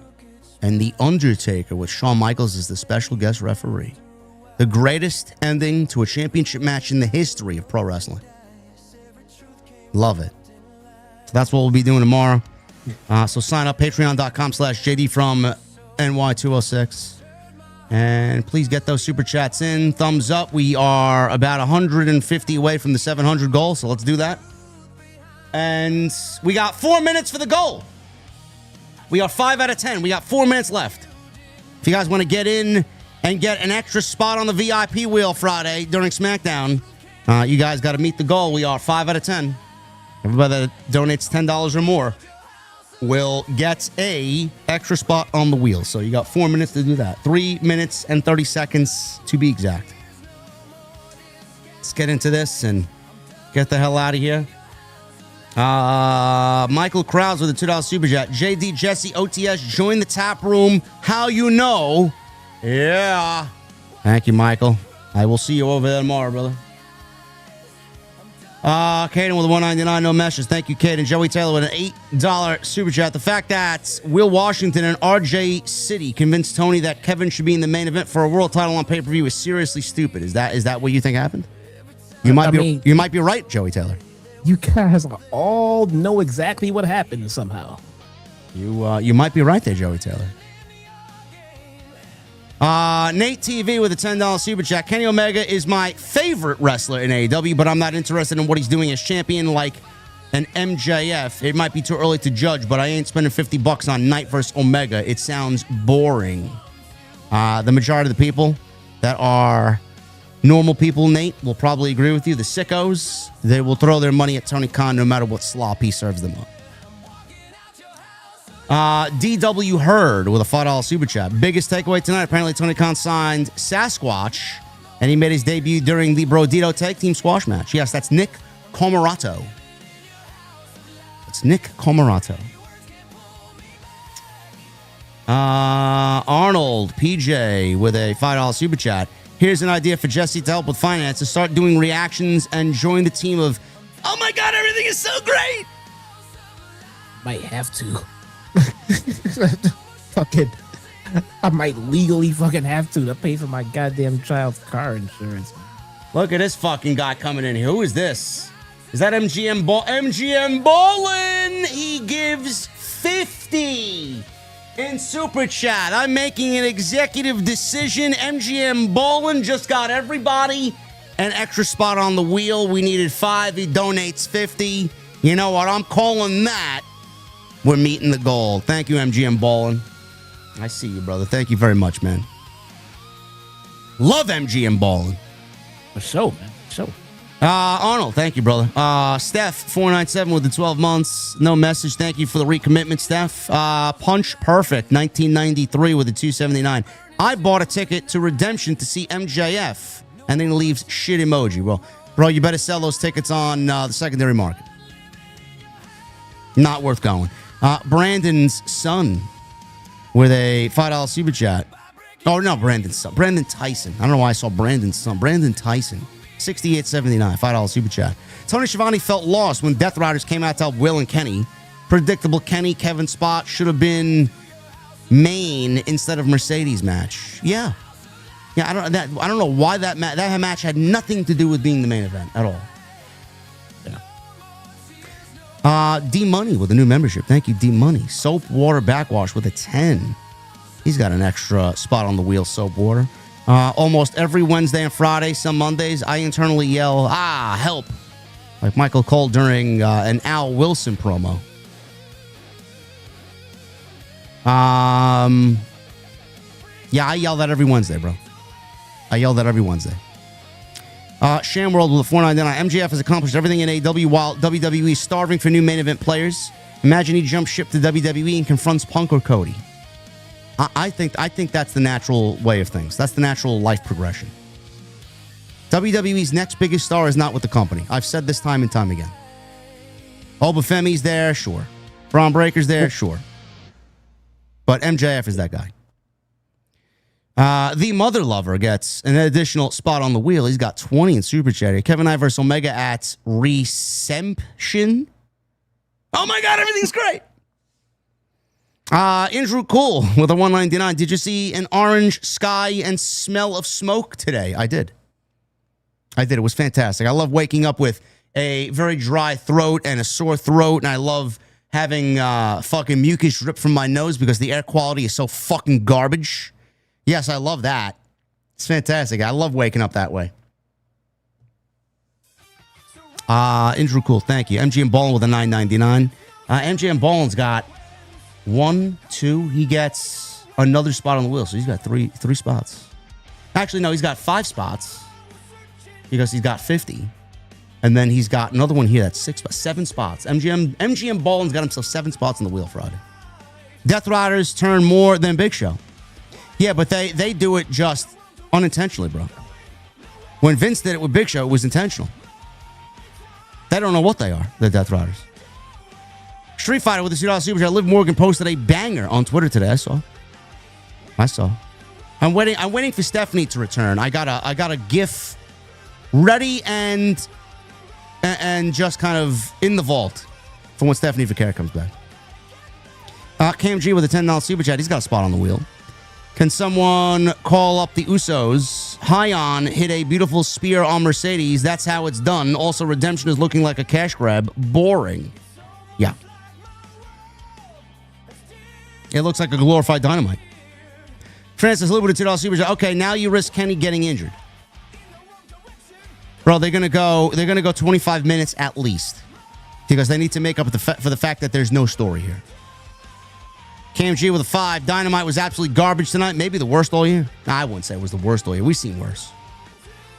and The Undertaker, with Shawn Michaels as the special guest referee. The greatest ending to a championship match in the history of pro wrestling. Love it. So that's what we'll be doing tomorrow. So sign up, patreon.com/JD from NY206. And please get those super chats in. Thumbs up. We are about 150 away from the 700 goal, so let's do that. And we got 4 minutes for the goal. We are 5 out of 10. We got 4 minutes left. If you guys want to get in and get an extra spot on the VIP wheel Friday during SmackDown, you guys got to meet the goal. We are 5 out of 10. Everybody that donates $10 or more will get a extra spot on the wheel. So you got 4 minutes to do that. 3 minutes and 30 seconds to be exact. Let's get into this and get the hell out of here. Michael Krause with a $2 super chat. JD, Jesse, OTS, join the tap room. How you know? Yeah. Thank you, Michael. I will see you over there tomorrow, brother. Caden with a $1.99, no meshes. Thank you, Caden. Joey Taylor with an $8 super chat. The fact that Will Washington and RJ City convinced Tony that Kevin should be in the main event for a world title on pay-per-view is seriously stupid. Is that what you think happened? You might be right, Joey Taylor. You guys all know exactly what happened somehow. You might be right there, Joey Taylor. Nate TV with a $10 super chat. Kenny Omega is my favorite wrestler in AEW, but I'm not interested in what he's doing as champion like an MJF. It might be too early to judge, but I ain't spending $50 on Knight versus Omega. It sounds boring. The majority of the people that are normal people, Nate, will probably agree with you. The sickos, they will throw their money at Tony Khan no matter what slop he serves them up. DW Hurd with a $5 super chat. Biggest takeaway tonight, apparently Tony Khan signed Sasquatch, and he made his debut during the Brodito Tag Team Squash match. Yes, that's Nick Comoroto. It's Nick Comoroto. Arnold PJ with a $5 super chat. Here's an idea for Jesse to help with finances. Start doing reactions and join the team of, oh my God, everything is so great. Might have to. Fucking, I might legally fucking have to pay for my goddamn child's car insurance. Look at this fucking guy coming in here. Who is this? Is that MGM MGM Ballin? He gives 50 in super chat. I'm making an executive decision. MGM Ballin just got everybody an extra spot on the wheel. We needed 5. He donates 50. You know what? I'm calling that. We're meeting the goal. Thank you, MGM Ballin. I see you, brother. Thank you very much, man. Love MGM Ballin. For sure, man. For sure. Arnold, thank you, brother. Steph, 497 with the 12 months. No message. Thank you for the recommitment, Steph. Punch Perfect, 1993 with the 279. I bought a ticket to Redemption to see MJF, and then he leaves shit emoji. Well, bro, you better sell those tickets on the secondary market. Not worth going. Brandon's son with a $5 super chat. Oh, no, Brandon's son. Brandon Tyson. I don't know why I saw Brandon's son. Brandon Tyson. 68.79, $5 super chat. Tony Schiavone felt lost when Death Riders came out to help Will and Kenny. Predictable Kenny Kevin spot should have been main instead of Mercedes match. Yeah. I don't know why that match had nothing to do with being the main event at all. D Money with a new membership. Thank you, D Money. Soap Water Backwash with a 10. He's got an extra spot on the wheel, Soap Water. Almost every Wednesday and Friday, some Mondays, I internally yell, help, like Michael Cole during an Al Wilson promo. Yeah, I yell that every Wednesday, bro. I yell that every Wednesday. Shamworld with a $4.99. MJF has accomplished everything in AEW while WWE is starving for new main event players. Imagine he jumps ship to WWE and confronts Punk or Cody. I think that's the natural way of things. That's the natural life progression. WWE's next biggest star is not with the company. I've said this time and time again. Obafemi's there, sure. Braun Breaker's there, sure. But MJF is that guy. The Mother Lover gets an additional spot on the wheel. He's got 20 in Super Chat. Kevin I versus Omega at Reception. Oh my God, everything's great. Andrew Cool with a $1.99. Did you see an orange sky and smell of smoke today? I did. It was fantastic. I love waking up with a very dry throat and a sore throat, and I love having fucking mucus drip from my nose because the air quality is so fucking garbage. Yes, I love that. It's fantastic. I love waking up that way. Andrew Cool, thank you. MGM Ballin with a $9.99. MGM Ballin's got 1, 2. He gets another spot on the wheel, so he's got three spots. Actually, no, he's got 5 spots because he's got 50. And then he's got another one here that's 7 spots. MGM Ballin's got himself 7 spots on the wheel Friday. Death Riders turn more than Big Show. Yeah, but they do it just unintentionally, bro. When Vince did it with Big Show, it was intentional. They don't know what they are, the Death Riders. Street Fighter with the $2 Super Chat. Liv Morgan posted a banger on Twitter today. I saw. I'm waiting for Stephanie to return. I got a GIF ready and just kind of in the vault for when Stephanie Vaquera comes back. Cam G with a $10 Super Chat. He's got a spot on the wheel. Can someone call up the Usos? Hyon hit a beautiful spear on Mercedes. That's how it's done. Also, Redemption is looking like a cash grab. Boring. Yeah. It looks like a glorified Dynamite. Francis Lee with a $2 Super Chat. Okay, now you risk Kenny getting injured. Bro, they're gonna go 25 minutes at least. Because they need to make up for the fact that there's no story here. KMG with a 5. Dynamite was absolutely garbage tonight. Maybe the worst all year. Nah, I wouldn't say it was the worst all year. We've seen worse.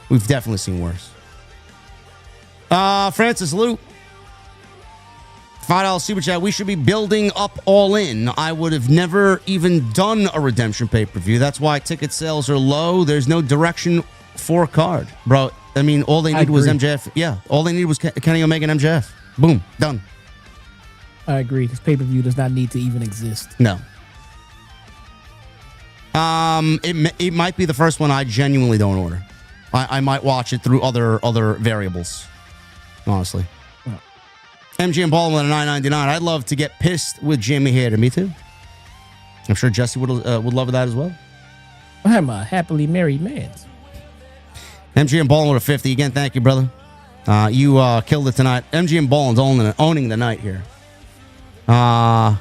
We've definitely seen worse. Francis Lou. $5 Super Chat. We should be building up All In. I would have never even done a Redemption pay-per-view. That's why ticket sales are low. There's no direction for a card. Bro, I mean, all they need was MJF. Yeah, all they need was Kenny Omega and MJF. Boom, done. I agree. This pay-per-view does not need to even exist. No. It might be the first one I genuinely don't order. I might watch it through other variables. Honestly. Oh. MGM Ball with a $9.99. I'd love to get pissed with Jimmy Hader. Me too. I'm sure Jesse would love that as well. I'm a happily married man. MGM Ball with a 50. Again, thank you, brother. You killed it tonight. MGM Ball's owning the night here. Anu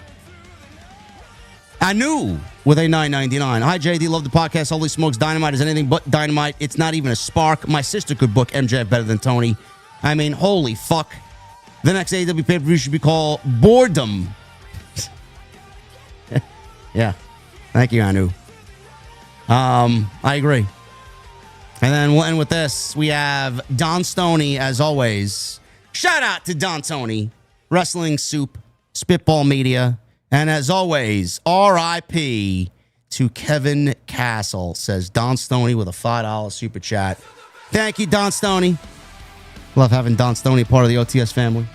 with a $9.99. Hi, JD. Love the podcast. Holy smokes. Dynamite is anything but Dynamite. It's not even a spark. My sister could book MJF better than Tony. I mean, holy fuck. The next AEW pay-per-view should be called Boredom. Yeah. Thank you, Anu. I agree. And then we'll end with this. We have Don Stoney, as always. Shout out to Don Stoney. Wrestling Soup. Spitball Media. And as always, RIP to Kevin Castle, says Don Stoney with a $5 super chat. Thank you, Don Stoney. Love having Don Stoney part of the OTS family.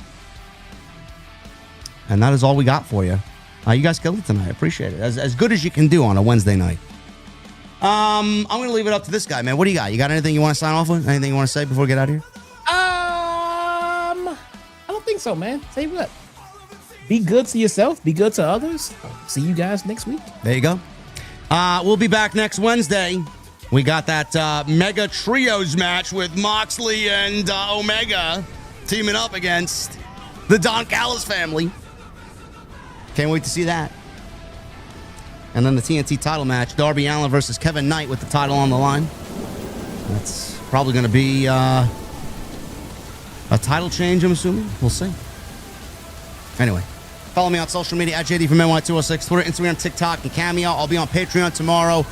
And that is all we got for you. You guys killed it tonight. I appreciate it. As good as you can do on a Wednesday night. I'm going to leave it up to this guy, man. What do you got? You got anything you want to sign off with? Anything you want to say before we get out of here? I don't think so, man. Say what? Be good to yourself. Be good to others. See you guys next week. There you go. We'll be back next Wednesday. We got that Mega Trios match with Moxley and Omega teaming up against the Don Callis family. Can't wait to see that. And then the TNT title match, Darby Allin versus Kevin Knight with the title on the line. That's probably going to be a title change, I'm assuming. We'll see. Anyway, follow me on social media at JD from NY206, Twitter, Instagram, TikTok, and Cameo. I'll be on Patreon tomorrow.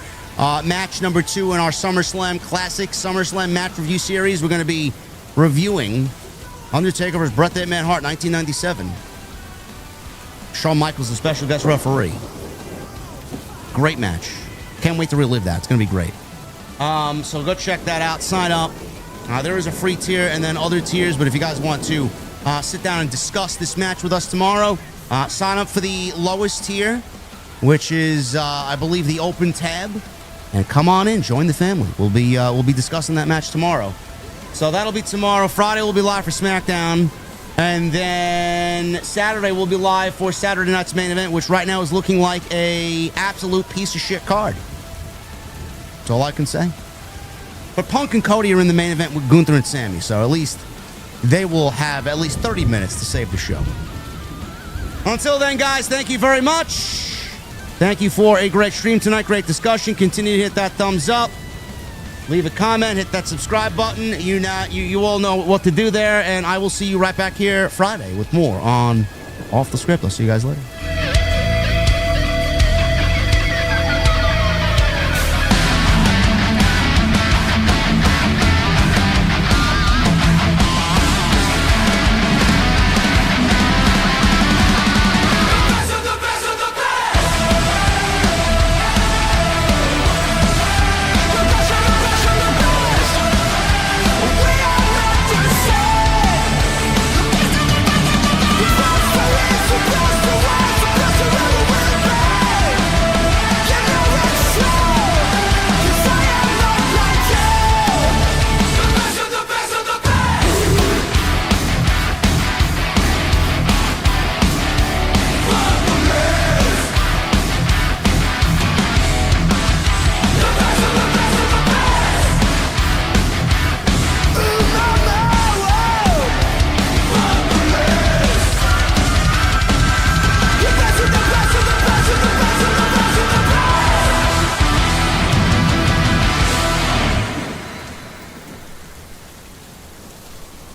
Match number 2 in our SummerSlam Classic SummerSlam match review series. We're going to be reviewing Undertaker vs. Bret the Hitman Hart, 1997. Shawn Michaels, the special guest referee. Great match. Can't wait to relive that. It's going to be great. So go check that out. Sign up. There is a free tier and then other tiers, but if you guys want to sit down and discuss this match with us tomorrow, sign up for the lowest tier, which is, I believe, the open tab, and come on in, join the family. We'll be discussing that match tomorrow. So that'll be tomorrow. Friday we'll be live for SmackDown, and then Saturday we'll be live for Saturday night's main event, which right now is looking like a absolute piece of shit card. That's all I can say. But Punk and Cody are in the main event with Gunther and Sammy, so at least they will have at least 30 minutes to save the show. Until then, guys, thank you very much. Thank you for a great stream tonight, great discussion. Continue to hit that thumbs up. Leave a comment, hit that subscribe button. You all know what to do there, and I will see you right back here Friday with more on Off the Script. I'll see you guys later.